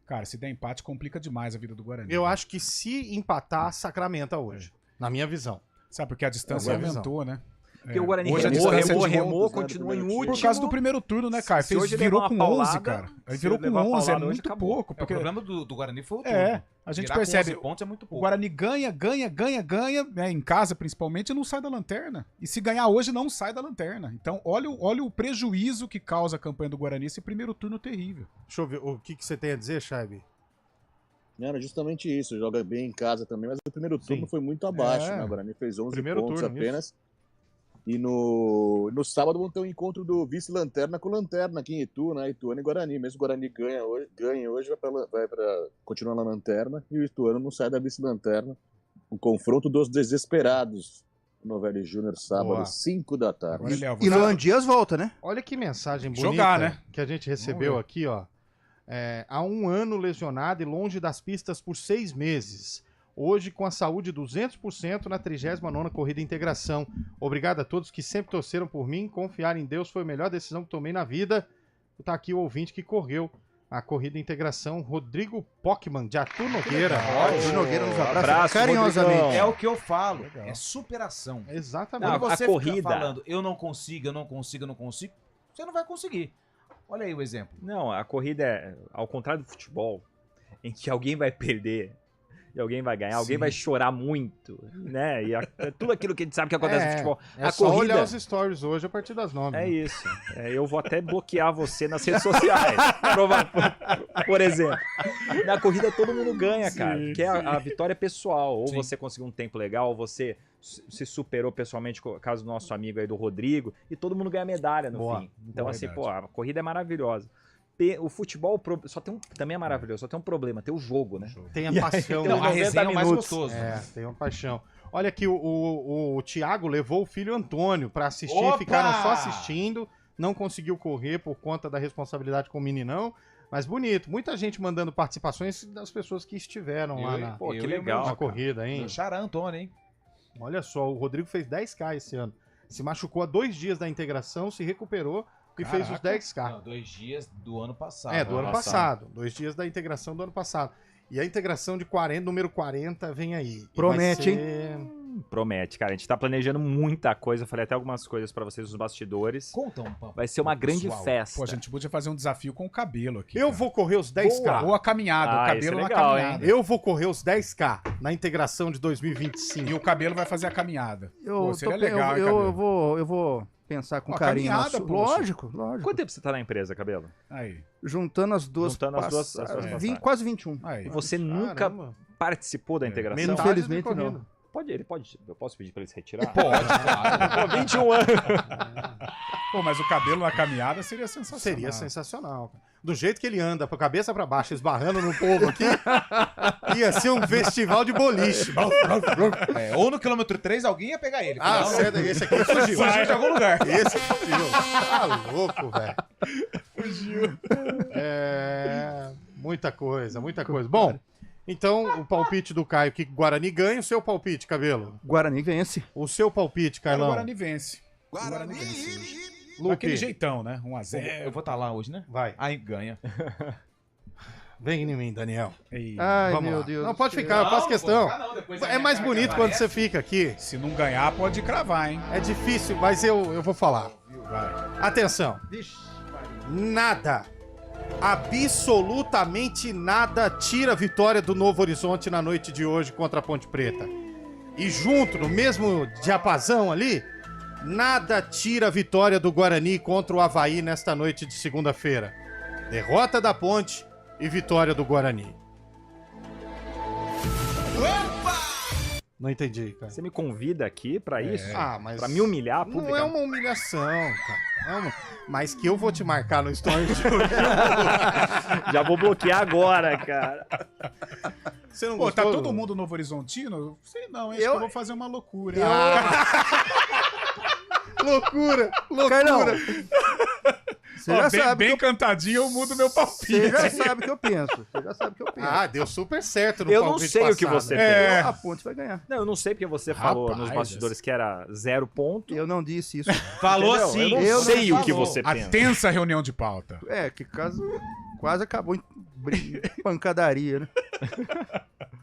[SPEAKER 4] Cara, se der empate, complica demais a vida do Guarani.
[SPEAKER 3] Eu acho que se empatar, sacramenta hoje. Na minha visão.
[SPEAKER 4] Sabe, porque a distância aumentou, né?
[SPEAKER 13] Porque o Guarani
[SPEAKER 4] hoje a distância
[SPEAKER 13] remou, continua em último.
[SPEAKER 4] Por causa do primeiro turno, né, cara?
[SPEAKER 13] Se hoje
[SPEAKER 4] Virou
[SPEAKER 13] levar
[SPEAKER 4] com
[SPEAKER 13] uma
[SPEAKER 4] 11,
[SPEAKER 13] paulada,
[SPEAKER 4] cara. Aí
[SPEAKER 13] se
[SPEAKER 4] virou
[SPEAKER 13] ele
[SPEAKER 4] com
[SPEAKER 13] levar uma
[SPEAKER 4] 11, é
[SPEAKER 13] paulada, hoje
[SPEAKER 4] muito
[SPEAKER 13] acabou.
[SPEAKER 4] pouco. Porque...
[SPEAKER 7] O problema do Guarani foi o turno.
[SPEAKER 4] A gente
[SPEAKER 7] Virar com
[SPEAKER 4] percebe,
[SPEAKER 7] 11 pontos é muito pouco.
[SPEAKER 4] o Guarani ganha, né, em casa principalmente, e não sai da lanterna. E se ganhar hoje, não sai da lanterna. Então, olha o prejuízo que causa a campanha do Guarani, esse primeiro turno terrível.
[SPEAKER 3] Deixa eu ver, o que você tem a dizer, Chaibe?
[SPEAKER 6] Não, era justamente isso, joga bem em casa também, mas o primeiro turno foi muito abaixo, né? O Guarani fez 11
[SPEAKER 3] Primeiro
[SPEAKER 6] pontos
[SPEAKER 3] turno,
[SPEAKER 6] apenas.
[SPEAKER 3] isso.
[SPEAKER 6] E no sábado vão ter um encontro do vice-lanterna com lanterna aqui em Itu, né? Ituano e Guarani. Mesmo o Guarani ganha hoje, vai pra continuar na lanterna, e o Ituano não sai da vice-lanterna. O confronto dos desesperados. Novelli Júnior, sábado,
[SPEAKER 3] Boa.
[SPEAKER 6] 5 da tarde.
[SPEAKER 5] E Luan Dias volta, né?
[SPEAKER 3] Olha que mensagem bonita
[SPEAKER 4] Jogar, né?
[SPEAKER 3] que a gente recebeu aqui, ó. Há 1 ano lesionado e longe das pistas por 6 meses. Hoje, com a saúde 200% na 39ª Corrida Integração. Obrigado a todos que sempre torceram por mim. Confiar em Deus foi a melhor decisão que tomei na vida. Tá aqui o ouvinte que correu a Corrida Integração, Rodrigo Pockman, de Arthur Nogueira.
[SPEAKER 5] Arthur Nogueira nos abraça
[SPEAKER 13] Abraço,
[SPEAKER 5] carinhosamente.
[SPEAKER 13] Rodrigão.
[SPEAKER 7] É o que eu falo, é superação.
[SPEAKER 3] Exatamente.
[SPEAKER 7] Quando
[SPEAKER 13] Não,
[SPEAKER 7] você
[SPEAKER 13] a corrida-
[SPEAKER 7] fica falando, eu não consigo, você não vai conseguir. Olha aí o exemplo.
[SPEAKER 13] Não, a corrida é, ao contrário do futebol, em que alguém vai perder e alguém vai ganhar, alguém
[SPEAKER 3] Sim.
[SPEAKER 13] vai chorar muito, né? E tudo aquilo que a gente sabe que acontece no futebol.
[SPEAKER 3] É
[SPEAKER 13] A
[SPEAKER 3] só
[SPEAKER 13] corrida
[SPEAKER 3] olhar os stories hoje a partir das 9.
[SPEAKER 13] é isso. Eu vou até bloquear você nas redes sociais, por exemplo. Na corrida todo mundo ganha, cara, porque a vitória é pessoal. Ou você conseguiu um tempo legal, ou você se superou pessoalmente, caso do nosso amigo aí do Rodrigo, e todo mundo ganha medalha no fim. Então,
[SPEAKER 4] Boa,
[SPEAKER 13] assim,
[SPEAKER 4] verdade.
[SPEAKER 13] pô, a corrida é maravilhosa. O futebol só tem também é maravilhoso, só tem um problema, tem o jogo, né?
[SPEAKER 3] Tem a
[SPEAKER 13] E aí,
[SPEAKER 3] paixão.
[SPEAKER 13] tem os
[SPEAKER 3] Não, a
[SPEAKER 13] 90
[SPEAKER 3] resenha é o mais
[SPEAKER 13] minutos.
[SPEAKER 3] gostoso. Tem uma paixão. Olha aqui, o Thiago levou o filho Antônio pra assistir,
[SPEAKER 7] Opa!
[SPEAKER 3] ficaram só assistindo, não conseguiu correr por conta da responsabilidade com o meninão, mas bonito. Muita gente mandando participações das pessoas que estiveram lá na,
[SPEAKER 13] Pô, que legal,
[SPEAKER 3] na
[SPEAKER 13] cara.
[SPEAKER 3] corrida, hein?
[SPEAKER 7] Meu xará Antônio, hein?
[SPEAKER 3] Olha só, o Rodrigo fez 10K esse ano. Se machucou há 2 dias da integração, se recuperou e fez os 10K.
[SPEAKER 7] Não, 2 dias do ano passado.
[SPEAKER 3] Do ano passado. 2 dias da integração do ano passado. E a integração de 40, número 40, vem aí. E
[SPEAKER 5] Promete,
[SPEAKER 3] vai ser...
[SPEAKER 13] Promete, cara. A gente tá planejando muita coisa. Eu falei até algumas coisas pra vocês nos bastidores.
[SPEAKER 7] Conta um papo.
[SPEAKER 13] Vai ser uma grande
[SPEAKER 4] Pessoal,
[SPEAKER 13] festa.
[SPEAKER 4] Pô, a gente podia fazer um desafio com o cabelo aqui.
[SPEAKER 3] Eu vou correr os 10K.
[SPEAKER 4] Ou a caminhada, o
[SPEAKER 13] Ah,
[SPEAKER 4] cabelo
[SPEAKER 13] isso é
[SPEAKER 4] na
[SPEAKER 13] legal,
[SPEAKER 4] caminhada.
[SPEAKER 3] Eu vou correr os 10K na integração de 2025.
[SPEAKER 4] E o cabelo vai fazer a caminhada.
[SPEAKER 5] Eu,
[SPEAKER 4] Pô, seria
[SPEAKER 5] tô-
[SPEAKER 4] legal, hein,
[SPEAKER 5] eu
[SPEAKER 4] cabelo?
[SPEAKER 5] vou pensar com
[SPEAKER 4] Uma
[SPEAKER 5] carinho.
[SPEAKER 4] caminhada, pô,
[SPEAKER 5] Lógico.
[SPEAKER 13] Quanto tempo você tá na empresa, Cabelo?
[SPEAKER 4] Aí.
[SPEAKER 5] Juntando as duas.
[SPEAKER 13] Juntando as duas passagens.
[SPEAKER 5] Quase 21.
[SPEAKER 4] Aí.
[SPEAKER 13] E você nunca participou da integração?
[SPEAKER 3] Metade
[SPEAKER 5] Infelizmente
[SPEAKER 3] da
[SPEAKER 5] não.
[SPEAKER 3] corrida.
[SPEAKER 13] Eu posso pedir pra ele se retirar?
[SPEAKER 7] Pode, claro.
[SPEAKER 13] Pô, 21 anos.
[SPEAKER 4] Pô, mas o cabelo na caminhada seria sensacional.
[SPEAKER 3] Seria sensacional. Do jeito que ele anda, pra cabeça pra baixo, esbarrando no povo aqui, ia ser um festival de boliche.
[SPEAKER 7] Ou no quilômetro 3 alguém ia pegar ele.
[SPEAKER 3] Ah, certo, esse aqui fugiu.
[SPEAKER 7] Fugiu de algum lugar.
[SPEAKER 3] Esse fugiu. Tá louco, velho. Fugiu. Muita coisa, muita coisa. Bom, então o palpite do Caio que Guarani ganha. O seu palpite, Cabelo?
[SPEAKER 5] Guarani vence.
[SPEAKER 3] O seu palpite,
[SPEAKER 4] Cara, o
[SPEAKER 3] Carlão?
[SPEAKER 4] Guarani vence. Guarani vence.
[SPEAKER 3] Lupe.
[SPEAKER 4] Aquele jeitão, né? 1x0.
[SPEAKER 7] Eu vou estar lá hoje, né?
[SPEAKER 3] Vai.
[SPEAKER 7] Aí ganha.
[SPEAKER 3] Vem em mim, Daniel.
[SPEAKER 5] Ai,
[SPEAKER 3] Vamos
[SPEAKER 5] meu
[SPEAKER 3] lá.
[SPEAKER 5] Deus
[SPEAKER 3] Não,
[SPEAKER 5] do
[SPEAKER 3] pode
[SPEAKER 5] céu.
[SPEAKER 3] ficar, eu faço questão. É mais
[SPEAKER 4] minha
[SPEAKER 3] bonito
[SPEAKER 4] cara
[SPEAKER 3] quando
[SPEAKER 4] aparece.
[SPEAKER 3] você fica aqui.
[SPEAKER 4] Se não ganhar, pode cravar, hein?
[SPEAKER 3] É difícil, mas eu vou falar.
[SPEAKER 4] Vai.
[SPEAKER 3] Atenção. Nada, absolutamente nada tira a vitória do Novo Horizonte na noite de hoje contra a Ponte Preta. E junto, no mesmo diapasão ali, nada tira a vitória do Guarani contra o Avaí nesta noite de segunda-feira. Derrota da Ponte e vitória do Guarani. Não entendi, cara.
[SPEAKER 13] Você me convida aqui pra isso?
[SPEAKER 3] Ah, mas...
[SPEAKER 13] Pra me humilhar
[SPEAKER 3] Não
[SPEAKER 13] publicamente?
[SPEAKER 3] é uma humilhação, cara. Mas que eu vou te marcar no story de
[SPEAKER 13] Já vou bloquear agora, cara.
[SPEAKER 3] Você não
[SPEAKER 4] Pô,
[SPEAKER 3] gostou?
[SPEAKER 4] tá todo mundo Novo Horizontino? Sei não, hein? Acho que eu vou fazer uma loucura.
[SPEAKER 3] Loucura,
[SPEAKER 5] Carlão,
[SPEAKER 3] loucura.
[SPEAKER 5] Você já
[SPEAKER 4] bem,
[SPEAKER 5] sabe
[SPEAKER 4] bem
[SPEAKER 5] que eu...
[SPEAKER 4] cantadinho eu mudo meu palpite.
[SPEAKER 5] Você já sabe o que eu penso. Você já sabe o que eu penso.
[SPEAKER 3] Ah, deu super certo no
[SPEAKER 13] Eu não
[SPEAKER 3] palpite
[SPEAKER 13] sei o que
[SPEAKER 3] passado.
[SPEAKER 13] você
[SPEAKER 5] A Ponte vai ganhar.
[SPEAKER 13] Não, eu não sei porque você falou
[SPEAKER 4] Rapaz,
[SPEAKER 13] nos bastidores que era 0 ponto.
[SPEAKER 5] Eu não disse isso.
[SPEAKER 7] Falou
[SPEAKER 13] Entendeu?
[SPEAKER 7] assim.
[SPEAKER 13] Eu não sei o que você
[SPEAKER 4] A
[SPEAKER 13] pensa.
[SPEAKER 4] tensa reunião de pauta.
[SPEAKER 5] É, que quase acabou em pancadaria, né?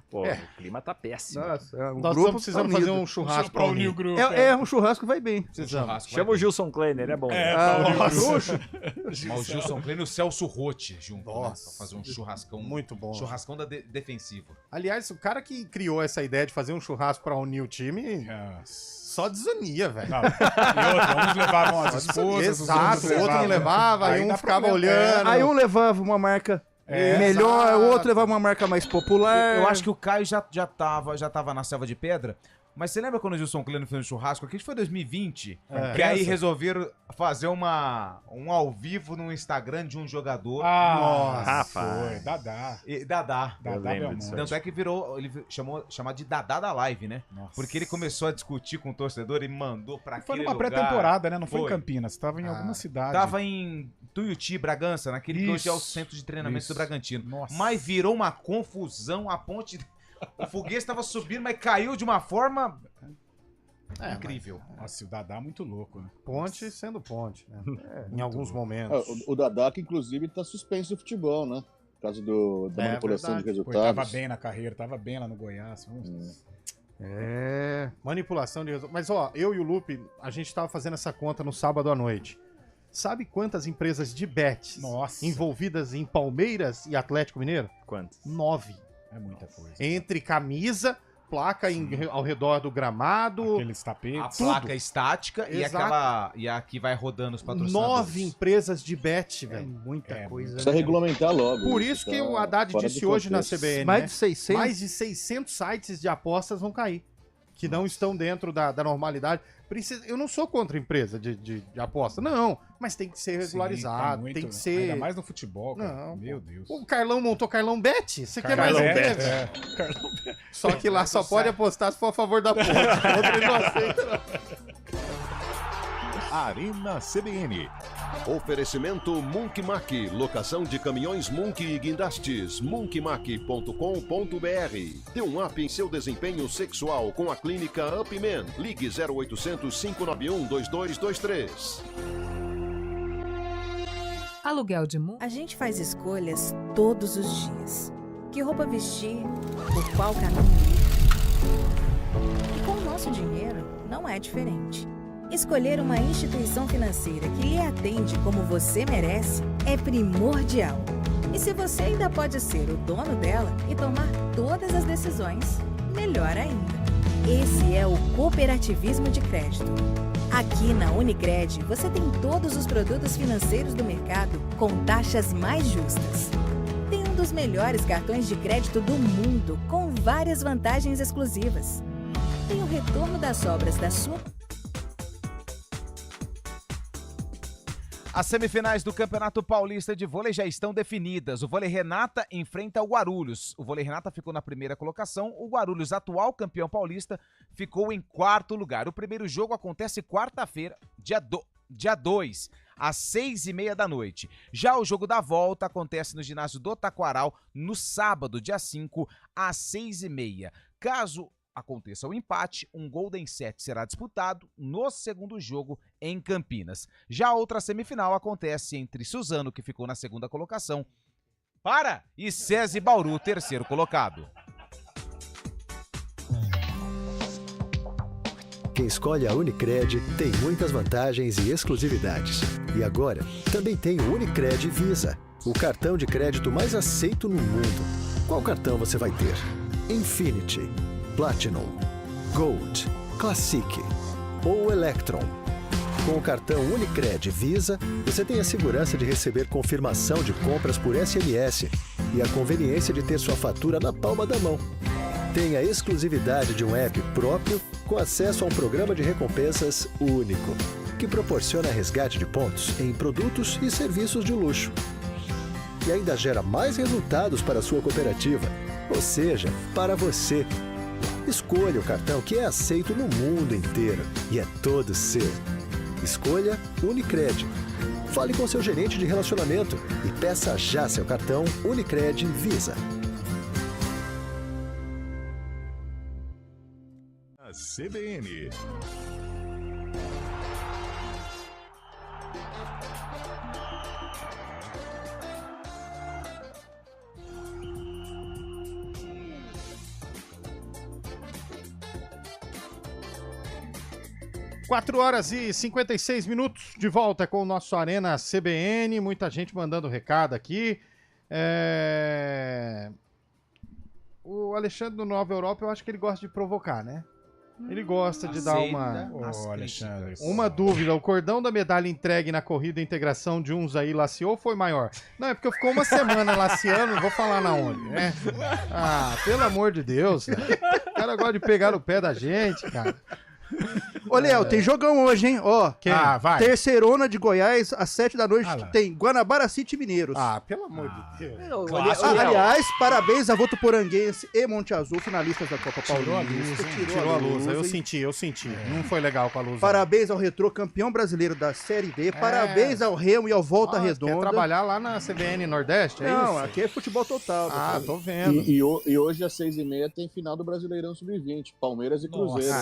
[SPEAKER 13] Pô, o clima tá péssimo.
[SPEAKER 5] Nossa, o
[SPEAKER 3] Nós
[SPEAKER 5] grupo
[SPEAKER 3] estamos precisando
[SPEAKER 5] tá
[SPEAKER 3] fazer
[SPEAKER 5] unido.
[SPEAKER 3] um churrasco
[SPEAKER 4] Pra unir o grupo.
[SPEAKER 5] É um churrasco vai bem.
[SPEAKER 3] Precisamos.
[SPEAKER 13] Chama o Gilson Kleiner, ele é bom.
[SPEAKER 3] Nossa.
[SPEAKER 7] Mas o Gilson Kleiner e o Celso Rotti junto, né?
[SPEAKER 3] Nossa.
[SPEAKER 7] Pra fazer um churrascão.
[SPEAKER 3] Muito bom.
[SPEAKER 7] Churrascão da defensiva.
[SPEAKER 3] Aliás, o cara que criou essa ideia de fazer um churrasco pra unir o time só desunia, velho.
[SPEAKER 4] Não. E outra, uns levavam as esposas,
[SPEAKER 3] Exato,
[SPEAKER 4] os
[SPEAKER 3] o outro não levava, aí um
[SPEAKER 4] dá
[SPEAKER 3] ficava
[SPEAKER 4] problema.
[SPEAKER 3] olhando.
[SPEAKER 5] Aí um levava uma marca melhor,
[SPEAKER 3] exato.
[SPEAKER 5] o outro levava uma marca mais popular.
[SPEAKER 7] Eu acho que o Caio já tava na Selva de Pedra. Mas você lembra quando o Gilson Kleiner fez um churrasco aqui? Acho que foi 2020. Que aí resolveram fazer um ao vivo no Instagram de um jogador.
[SPEAKER 4] Nossa,
[SPEAKER 13] rapaz.
[SPEAKER 4] foi. Dadá.
[SPEAKER 7] Dadá.
[SPEAKER 13] Eu
[SPEAKER 4] Dadá
[SPEAKER 13] lembro disso.
[SPEAKER 7] Tanto é que virou, ele chamar de Dadá da Live, né?
[SPEAKER 4] Nossa.
[SPEAKER 7] Porque ele começou a discutir com o torcedor e mandou pra
[SPEAKER 4] Foi
[SPEAKER 7] aquele
[SPEAKER 4] numa
[SPEAKER 7] lugar.
[SPEAKER 4] pré-temporada, né? Não foi em
[SPEAKER 7] Foi.
[SPEAKER 4] Campinas, tava em alguma cidade.
[SPEAKER 7] Tava em Tuiuti, Bragança, naquele que hoje é o
[SPEAKER 4] Isso,
[SPEAKER 7] centro de treinamento
[SPEAKER 4] isso.
[SPEAKER 7] do Bragantino.
[SPEAKER 4] Nossa.
[SPEAKER 7] Mas virou uma confusão, a ponte... O foguete estava subindo, mas caiu de uma forma... incrível.
[SPEAKER 4] Nossa, o Dadá é muito louco, né?
[SPEAKER 3] Ponte sendo ponte, né? Em alguns momentos.
[SPEAKER 6] O Dadá, que inclusive tá suspenso do futebol, né? Por causa da manipulação de
[SPEAKER 3] verdade.
[SPEAKER 4] Pô, ele tava
[SPEAKER 6] resultados.
[SPEAKER 4] bem na carreira, tava bem lá no Goiás.
[SPEAKER 3] Manipulação de resultados. Mas, ó, eu e o Lupe, a gente tava fazendo essa conta no sábado à noite. Sabe quantas empresas de bets envolvidas em Palmeiras e Atlético Mineiro?
[SPEAKER 13] Quantas?
[SPEAKER 3] 9.
[SPEAKER 4] É muita coisa.
[SPEAKER 3] Entre camisa, placa ao redor do gramado.
[SPEAKER 4] Aqueles tapetes.
[SPEAKER 7] A placa estática e
[SPEAKER 3] Exato.
[SPEAKER 7] a que vai rodando os patrocinadores.
[SPEAKER 3] 9 empresas de bet, velho.
[SPEAKER 5] Muita coisa.
[SPEAKER 6] Precisa regulamentar logo.
[SPEAKER 3] Por isso que o Haddad
[SPEAKER 6] fora
[SPEAKER 3] disse
[SPEAKER 6] do
[SPEAKER 3] hoje na
[SPEAKER 6] contexto.
[SPEAKER 3] CBN,
[SPEAKER 5] Mais
[SPEAKER 3] né?
[SPEAKER 5] de 600?
[SPEAKER 3] Mais de 600 sites de apostas vão cair. Que não estão dentro da normalidade. Eu não sou contra a empresa de aposta, não. Mas tem que ser regularizado,
[SPEAKER 4] Sim,
[SPEAKER 3] tem que
[SPEAKER 4] muito,
[SPEAKER 3] ser...
[SPEAKER 4] Ainda mais no futebol, cara.
[SPEAKER 3] Não,
[SPEAKER 4] Meu Deus.
[SPEAKER 3] O Carlão montou Carlão Bet. Você quer
[SPEAKER 4] Carlão
[SPEAKER 3] mais
[SPEAKER 4] Bet,
[SPEAKER 3] Bet?
[SPEAKER 4] é. Carlão Bet.
[SPEAKER 3] Só que lá só pode apostar se for a favor da ponte. Outro ele não aceita.
[SPEAKER 1] Arena CBN.
[SPEAKER 2] Oferecimento Munk Mac, locação de caminhões Munk e guindastes, munkmac.com.br. Dê um up em seu desempenho sexual com a clínica Upman. Ligue 0800 591 2223.
[SPEAKER 9] Aluguel de A gente faz escolhas todos os dias. Que roupa vestir, por qual caminho ir. E com o nosso dinheiro, não é diferente. Escolher uma instituição financeira que lhe atende como você merece é primordial. E se você ainda pode ser o dono dela e tomar todas as decisões, melhor ainda. Esse é o cooperativismo de crédito. Aqui na Unicred, você tem todos os produtos financeiros do mercado com taxas mais justas. Tem um dos melhores cartões de crédito do mundo, com várias vantagens exclusivas. Tem o retorno das obras da sua...
[SPEAKER 7] As semifinais do Campeonato Paulista de Vôlei já estão definidas. O Vôlei Renata enfrenta o Guarulhos. O Vôlei Renata ficou na primeira colocação. O Guarulhos, atual campeão paulista, ficou em quarto lugar. O primeiro jogo acontece quarta-feira, dia 2, às 6h30 da noite. Já o jogo da volta acontece no ginásio do Taquaral, no sábado, dia 5, às 6h30. Caso aconteça o empate, um Golden Set será disputado no segundo jogo em Campinas. Já a outra semifinal acontece entre Suzano, que ficou na segunda colocação, e SESI Bauru, terceiro colocado.
[SPEAKER 8] Quem escolhe a Unicred tem muitas vantagens e exclusividades. E agora, também tem o Unicred Visa, o cartão de crédito mais aceito no mundo. Qual cartão você vai ter? Infinity, Platinum, Gold, Classic ou Electron. Com o cartão Unicred Visa, você tem a segurança de receber confirmação de compras por SMS e a conveniência de ter sua fatura na palma da mão. Tem a exclusividade de um app próprio com acesso a um programa de recompensas único, que proporciona resgate de pontos em produtos e serviços de luxo. E ainda gera mais resultados para a sua cooperativa, ou seja, para você. Escolha o cartão que é aceito no mundo inteiro e é todo seu. Escolha Unicred. Fale com seu gerente de relacionamento e peça já seu cartão Unicred Visa.
[SPEAKER 1] A CBN.
[SPEAKER 3] Quatro horas e 56 minutos de volta com o nosso Arena CBN. Muita gente mandando recado aqui. O Alexandre do Nova Europa, eu acho que ele gosta de provocar, né? Ele gosta de dar uma dúvida. O cordão da medalha entregue na corrida integração de uns aí laciou ou foi maior? Não, é porque eu ficou uma semana laciando, não vou falar na onde, né? Ah, pelo amor de Deus, cara. O cara gosta de pegar no pé da gente, cara.
[SPEAKER 5] Ô, Léo, tem jogão hoje, hein? Ó,
[SPEAKER 3] vai.
[SPEAKER 5] Terceirona de Goiás, às 7 da noite, tem Guanabara City Mineiros.
[SPEAKER 3] Ah, pelo amor de Deus.
[SPEAKER 5] Aliás, parabéns a Votuporanguense e Monte Azul, finalistas da Copa Paulista.
[SPEAKER 3] Tirou a luz. Eu senti. Não foi legal com a luz.
[SPEAKER 5] Parabéns ao Retrô, campeão brasileiro da Série D. Parabéns ao Remo e ao Volta Redonda.
[SPEAKER 3] Quer trabalhar lá na CBN Nordeste, é
[SPEAKER 5] Não,
[SPEAKER 3] isso?
[SPEAKER 5] aqui é futebol total.
[SPEAKER 3] Tô vendo.
[SPEAKER 6] E hoje, às 6h30, tem final do Brasileirão Sub-20. Palmeiras e Cruzeiro.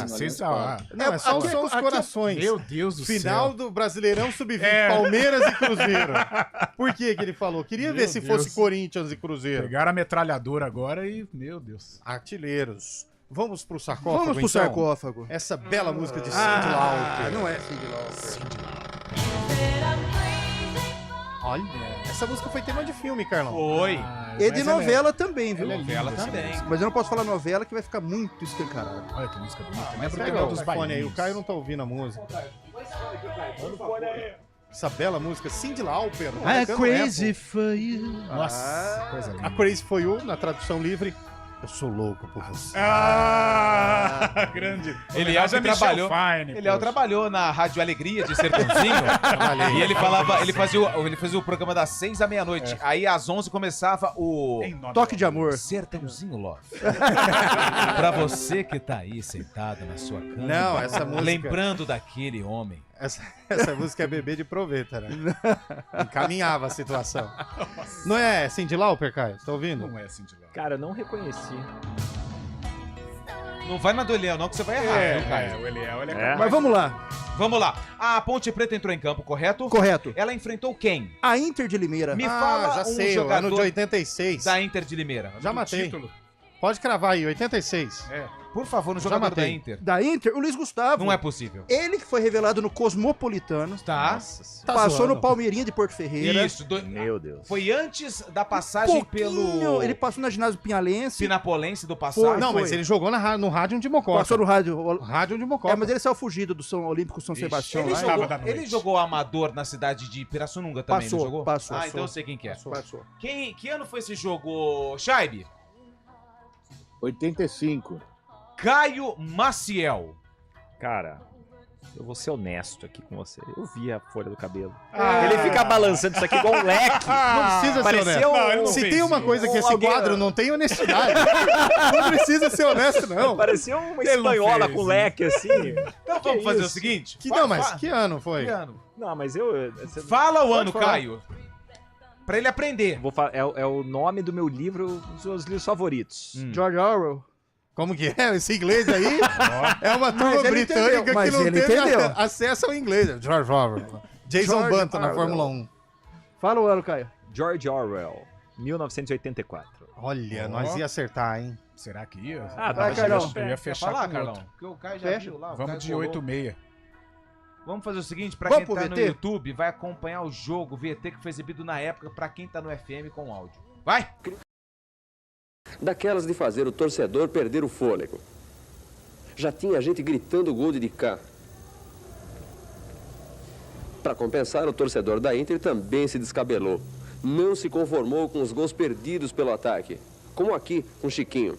[SPEAKER 3] Não, são os corações.
[SPEAKER 4] Meu Deus do céu.
[SPEAKER 3] Final do Brasileirão Sub-20, Palmeiras e Cruzeiro. Por que ele falou? Queria ver se fosse Corinthians e Cruzeiro.
[SPEAKER 4] Pegaram a metralhadora agora e, meu Deus.
[SPEAKER 3] Artilheiros. Vamos pro sarcófago,
[SPEAKER 5] Vamos pro sarcófago.
[SPEAKER 3] Essa bela música de Cyndi Lauper.
[SPEAKER 5] Não é Cyndi Lauper.
[SPEAKER 3] Olha, essa música foi tema de filme, Carlão.
[SPEAKER 7] Foi.
[SPEAKER 5] E de novela também, viu?
[SPEAKER 7] Novela também.
[SPEAKER 5] Mas eu não posso falar novela que vai ficar muito escancarado.
[SPEAKER 4] Olha que música bonita.
[SPEAKER 3] Mas
[SPEAKER 4] Lembra
[SPEAKER 3] pega
[SPEAKER 4] dos
[SPEAKER 3] o fone aí,
[SPEAKER 4] bailinhos.
[SPEAKER 3] o Caio não tá ouvindo a música. Essa bela música, Cyndi Lauper.
[SPEAKER 5] Crazy for you.
[SPEAKER 3] Nossa,
[SPEAKER 4] coisa linda.
[SPEAKER 3] A Crazy for you, na tradução livre, eu sou louco por você.
[SPEAKER 4] Grande.
[SPEAKER 7] Eliel trabalhou. Eliel trabalhou na Rádio Alegria de Sertãozinho. E ele falava, ele fazia o programa das 6 à meia-noite. Aí às 11 começava o
[SPEAKER 5] Toque de Amor.
[SPEAKER 7] Sertãozinho Love. Pra você que tá aí sentado na sua cama.
[SPEAKER 3] Não, essa música.
[SPEAKER 7] Lembrando daquele homem.
[SPEAKER 3] Essa música é bebê de proveta, né? Encaminhava a situação. Não é Cyndi Lauper, Caio? Tá ouvindo?
[SPEAKER 4] Não é Cyndi Lauper.
[SPEAKER 13] Cara, eu não reconheci.
[SPEAKER 7] Não vai na do Eliel, não, que você vai errar, viu, Caio?
[SPEAKER 4] O Eliel, ele é
[SPEAKER 5] Mas vamos lá.
[SPEAKER 7] Vamos lá. A Ponte Preta entrou em campo, correto?
[SPEAKER 5] Correto.
[SPEAKER 7] Ela enfrentou quem?
[SPEAKER 5] A Inter de Limeira.
[SPEAKER 7] Me fala
[SPEAKER 3] já
[SPEAKER 7] um
[SPEAKER 3] sei, o
[SPEAKER 7] jogador
[SPEAKER 3] ano de 86.
[SPEAKER 7] da Inter de Limeira.
[SPEAKER 3] Já matei. Pode cravar aí, 86.
[SPEAKER 7] Por favor, no jogador da
[SPEAKER 3] matei.
[SPEAKER 7] Inter.
[SPEAKER 5] Da Inter, o Luiz Gustavo.
[SPEAKER 7] Não é possível.
[SPEAKER 5] Ele que foi revelado no Cosmopolitano.
[SPEAKER 7] Tá.
[SPEAKER 5] Passou
[SPEAKER 3] zoando.
[SPEAKER 5] no Palmeirinha de Porto Ferreira.
[SPEAKER 7] Isso.
[SPEAKER 13] Meu Deus.
[SPEAKER 7] Foi antes da passagem pelo
[SPEAKER 5] Ele passou na ginásio Pinhalense.
[SPEAKER 7] Pinapolense do passado.
[SPEAKER 3] Não, mas ele jogou no rádio de Mococa.
[SPEAKER 5] Passou no rádio.
[SPEAKER 3] Rádio de Mococa.
[SPEAKER 5] Mas ele saiu fugido do São Olímpico São Sebastião.
[SPEAKER 7] Ele jogou amador na cidade de Pirassununga também, não jogou?
[SPEAKER 5] Passou.
[SPEAKER 7] Então eu sei quem que é.
[SPEAKER 5] Passou.
[SPEAKER 7] Que ano foi esse jogo, Shaibe?
[SPEAKER 6] 85.
[SPEAKER 7] Caio Maciel.
[SPEAKER 13] Cara, Eu vou ser honesto aqui com você. Eu vi a folha do cabelo. Ele fica balançando isso aqui igual um leque.
[SPEAKER 3] Não precisa ser honesto. Se tem uma coisa que esse quadro não tem, honestidade. Não precisa ser honesto, não.
[SPEAKER 13] Parecia uma espanhola com leque, assim.
[SPEAKER 7] Então vamos fazer o seguinte?
[SPEAKER 3] Não, mas que ano foi?
[SPEAKER 7] Que ano?
[SPEAKER 13] Não, mas
[SPEAKER 7] Fala o
[SPEAKER 13] Pode
[SPEAKER 7] ano,
[SPEAKER 13] falar.
[SPEAKER 7] Caio. Pra ele aprender.
[SPEAKER 13] É o nome do meu livro, os meus livros favoritos.
[SPEAKER 5] George Orwell.
[SPEAKER 3] Como que é? Esse inglês aí é uma turma
[SPEAKER 5] Mas ele
[SPEAKER 3] britânica
[SPEAKER 5] entendeu, mas
[SPEAKER 3] que não
[SPEAKER 5] ele
[SPEAKER 3] teve
[SPEAKER 5] entendeu.
[SPEAKER 3] acesso ao inglês. George Orwell. Jason
[SPEAKER 5] George
[SPEAKER 3] Button na
[SPEAKER 5] Orwell.
[SPEAKER 3] Fórmula 1.
[SPEAKER 5] Fala o ano, Caio.
[SPEAKER 13] George Orwell, 1984.
[SPEAKER 3] Olha, nós ia acertar, hein?
[SPEAKER 4] Será que ia?
[SPEAKER 5] Vai, Carlão.
[SPEAKER 4] Eu ia fechar
[SPEAKER 7] falar,
[SPEAKER 4] com
[SPEAKER 7] Carlão?
[SPEAKER 4] outro.
[SPEAKER 7] Porque o Caio já
[SPEAKER 5] Fecha.
[SPEAKER 7] viu lá. o
[SPEAKER 4] Vamos
[SPEAKER 7] Caio
[SPEAKER 4] de
[SPEAKER 7] colou.
[SPEAKER 4] 8,6.
[SPEAKER 7] Vamos fazer o seguinte, pra
[SPEAKER 5] Vamos
[SPEAKER 7] quem tá
[SPEAKER 5] pro
[SPEAKER 7] no
[SPEAKER 5] VT?
[SPEAKER 7] YouTube, vai acompanhar o jogo VT que foi exibido na época pra quem tá no FM com áudio. Vai!
[SPEAKER 12] Daquelas de fazer o torcedor perder o fôlego. Já tinha gente gritando gol de cá. Para compensar, o torcedor da Inter também se descabelou. Não se conformou com os gols perdidos pelo ataque. Como aqui com Chiquinho.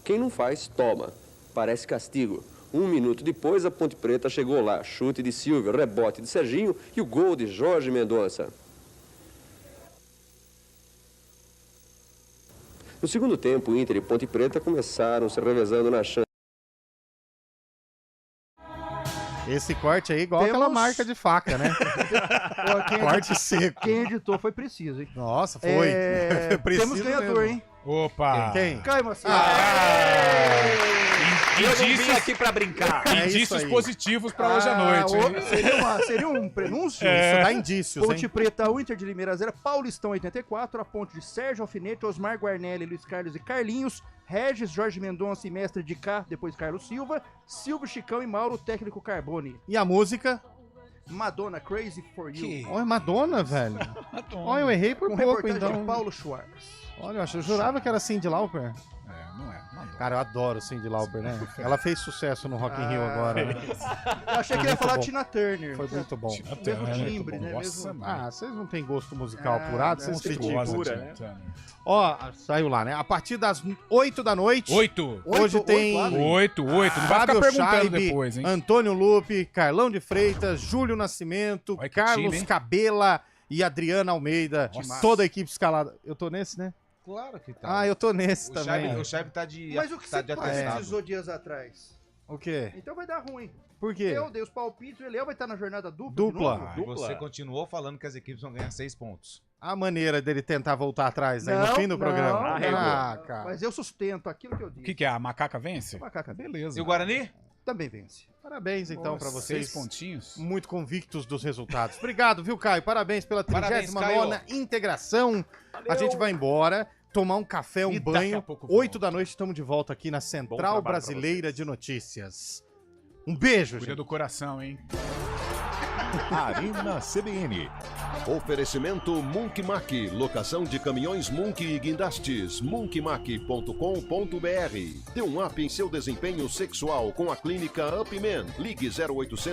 [SPEAKER 12] Quem não faz, toma. Parece castigo. 1 minuto depois, a Ponte Preta chegou lá. Chute de Silvio, rebote de Serginho e o gol de Jorge Mendonça. No segundo tempo, Inter e Ponte Preta começaram se revezando na chance.
[SPEAKER 3] Esse corte aí, igual
[SPEAKER 5] Temos-
[SPEAKER 3] aquela marca de faca, né? Corte seco.
[SPEAKER 5] Quem editou foi preciso, hein?
[SPEAKER 3] Nossa, foi.
[SPEAKER 5] É,
[SPEAKER 3] Preciso
[SPEAKER 5] temos ganhador,
[SPEAKER 3] mesmo.
[SPEAKER 5] hein?
[SPEAKER 4] Opa!
[SPEAKER 3] Quem?
[SPEAKER 5] Caio Macedo.
[SPEAKER 13] Eu não vim
[SPEAKER 4] Indícios,
[SPEAKER 13] aqui pra brincar.
[SPEAKER 3] É isso
[SPEAKER 4] indícios
[SPEAKER 3] aí.
[SPEAKER 4] positivos pra hoje à noite. hein?
[SPEAKER 5] Seria um prenúncio?
[SPEAKER 3] Isso dá indícios,
[SPEAKER 5] Ponte
[SPEAKER 3] hein?
[SPEAKER 5] Preta, o Inter de Limeira 0, Paulistão 84, a ponte de Sérgio Alfinete, Osmar Guarnelli, Luiz Carlos e Carlinhos, Regis, Jorge Mendonça e mestre de cá, depois Carlos Silva, Silvio Chicão e Mauro, técnico Carbone.
[SPEAKER 3] E a música?
[SPEAKER 5] Madonna, Crazy for You.
[SPEAKER 3] Olha, Madonna, velho. Olha, eu errei por
[SPEAKER 5] Com
[SPEAKER 3] pouco,
[SPEAKER 5] reportagem
[SPEAKER 3] então.
[SPEAKER 5] de Paulo Schwartz.
[SPEAKER 3] Olha, eu jurava que era Cyndi Lauper.
[SPEAKER 4] É, não é.
[SPEAKER 3] Cara, eu adoro Cyndi Lauper, né? Ela fez sucesso no Rock in Rio agora. Né?
[SPEAKER 5] Eu achei que
[SPEAKER 3] Foi
[SPEAKER 5] ia
[SPEAKER 3] muito
[SPEAKER 5] falar
[SPEAKER 3] bom.
[SPEAKER 5] Tina Turner.
[SPEAKER 3] Foi muito bom.
[SPEAKER 4] Tina
[SPEAKER 5] Mesmo
[SPEAKER 4] Turner é muito
[SPEAKER 5] timbre,
[SPEAKER 4] bom.
[SPEAKER 5] né?
[SPEAKER 4] Nossa,
[SPEAKER 5] Mesmo...
[SPEAKER 3] Ah, vocês não têm gosto musical apurado, vocês criticam.
[SPEAKER 4] monstruosa,
[SPEAKER 13] né?
[SPEAKER 4] Tina Turner.
[SPEAKER 3] Ó, saiu lá, né? A partir das 8 da noite.
[SPEAKER 4] 8.
[SPEAKER 3] Hoje tem
[SPEAKER 4] 8. Não vai ficar
[SPEAKER 3] Fábio
[SPEAKER 4] perguntando
[SPEAKER 3] Scheibe,
[SPEAKER 4] depois, hein?
[SPEAKER 3] Antônio Lupe, Carlão de Freitas, Júlio Nascimento,
[SPEAKER 4] Olha que
[SPEAKER 3] Carlos
[SPEAKER 4] time, hein?
[SPEAKER 3] Cabela e Adriana Almeida.
[SPEAKER 4] Nossa.
[SPEAKER 3] Toda a equipe escalada. Eu tô nesse, né?
[SPEAKER 7] Claro que tá.
[SPEAKER 3] Ah, eu tô nesse também.
[SPEAKER 7] O Scheibe tá de
[SPEAKER 5] Mas o que
[SPEAKER 7] tá
[SPEAKER 5] você
[SPEAKER 7] de atestado.
[SPEAKER 5] precisou dias atrás?
[SPEAKER 3] O quê?
[SPEAKER 5] Então vai dar ruim.
[SPEAKER 3] Por quê?
[SPEAKER 5] Eu dei os palpites, o Eliel vai estar na jornada dupla.
[SPEAKER 3] Dupla.
[SPEAKER 5] de novo?
[SPEAKER 7] Você continuou falando que as equipes vão ganhar 6 pontos.
[SPEAKER 3] A maneira dele tentar voltar atrás aí no fim do programa. Ah, cara.
[SPEAKER 5] Mas eu sustento aquilo que eu
[SPEAKER 4] O
[SPEAKER 5] disse.
[SPEAKER 4] que é? A macaca vence?
[SPEAKER 5] Macaca
[SPEAKER 4] Beleza.
[SPEAKER 7] E o Guarani?
[SPEAKER 5] também vence.
[SPEAKER 3] Parabéns, então, pra vocês.
[SPEAKER 4] 6 pontinhos.
[SPEAKER 3] Muito convictos dos resultados. Obrigado, viu, Caio? Parabéns pela
[SPEAKER 7] Parabéns,
[SPEAKER 3] 39ª integração. A gente vai embora, tomar um café, um
[SPEAKER 4] E daqui
[SPEAKER 3] banho.
[SPEAKER 4] a pouco
[SPEAKER 3] 8 da noite, estamos de volta aqui na Central
[SPEAKER 13] trabalho pra
[SPEAKER 3] Brasileira de Notícias. Um beijo,
[SPEAKER 4] Cuida
[SPEAKER 3] gente.
[SPEAKER 4] do coração, hein?
[SPEAKER 1] Arena CBN.
[SPEAKER 2] Oferecimento Munk Mac, locação de caminhões Munk e guindastes, munkmac.com.br. Dê um up em seu desempenho sexual com a clínica Upman. Ligue 0800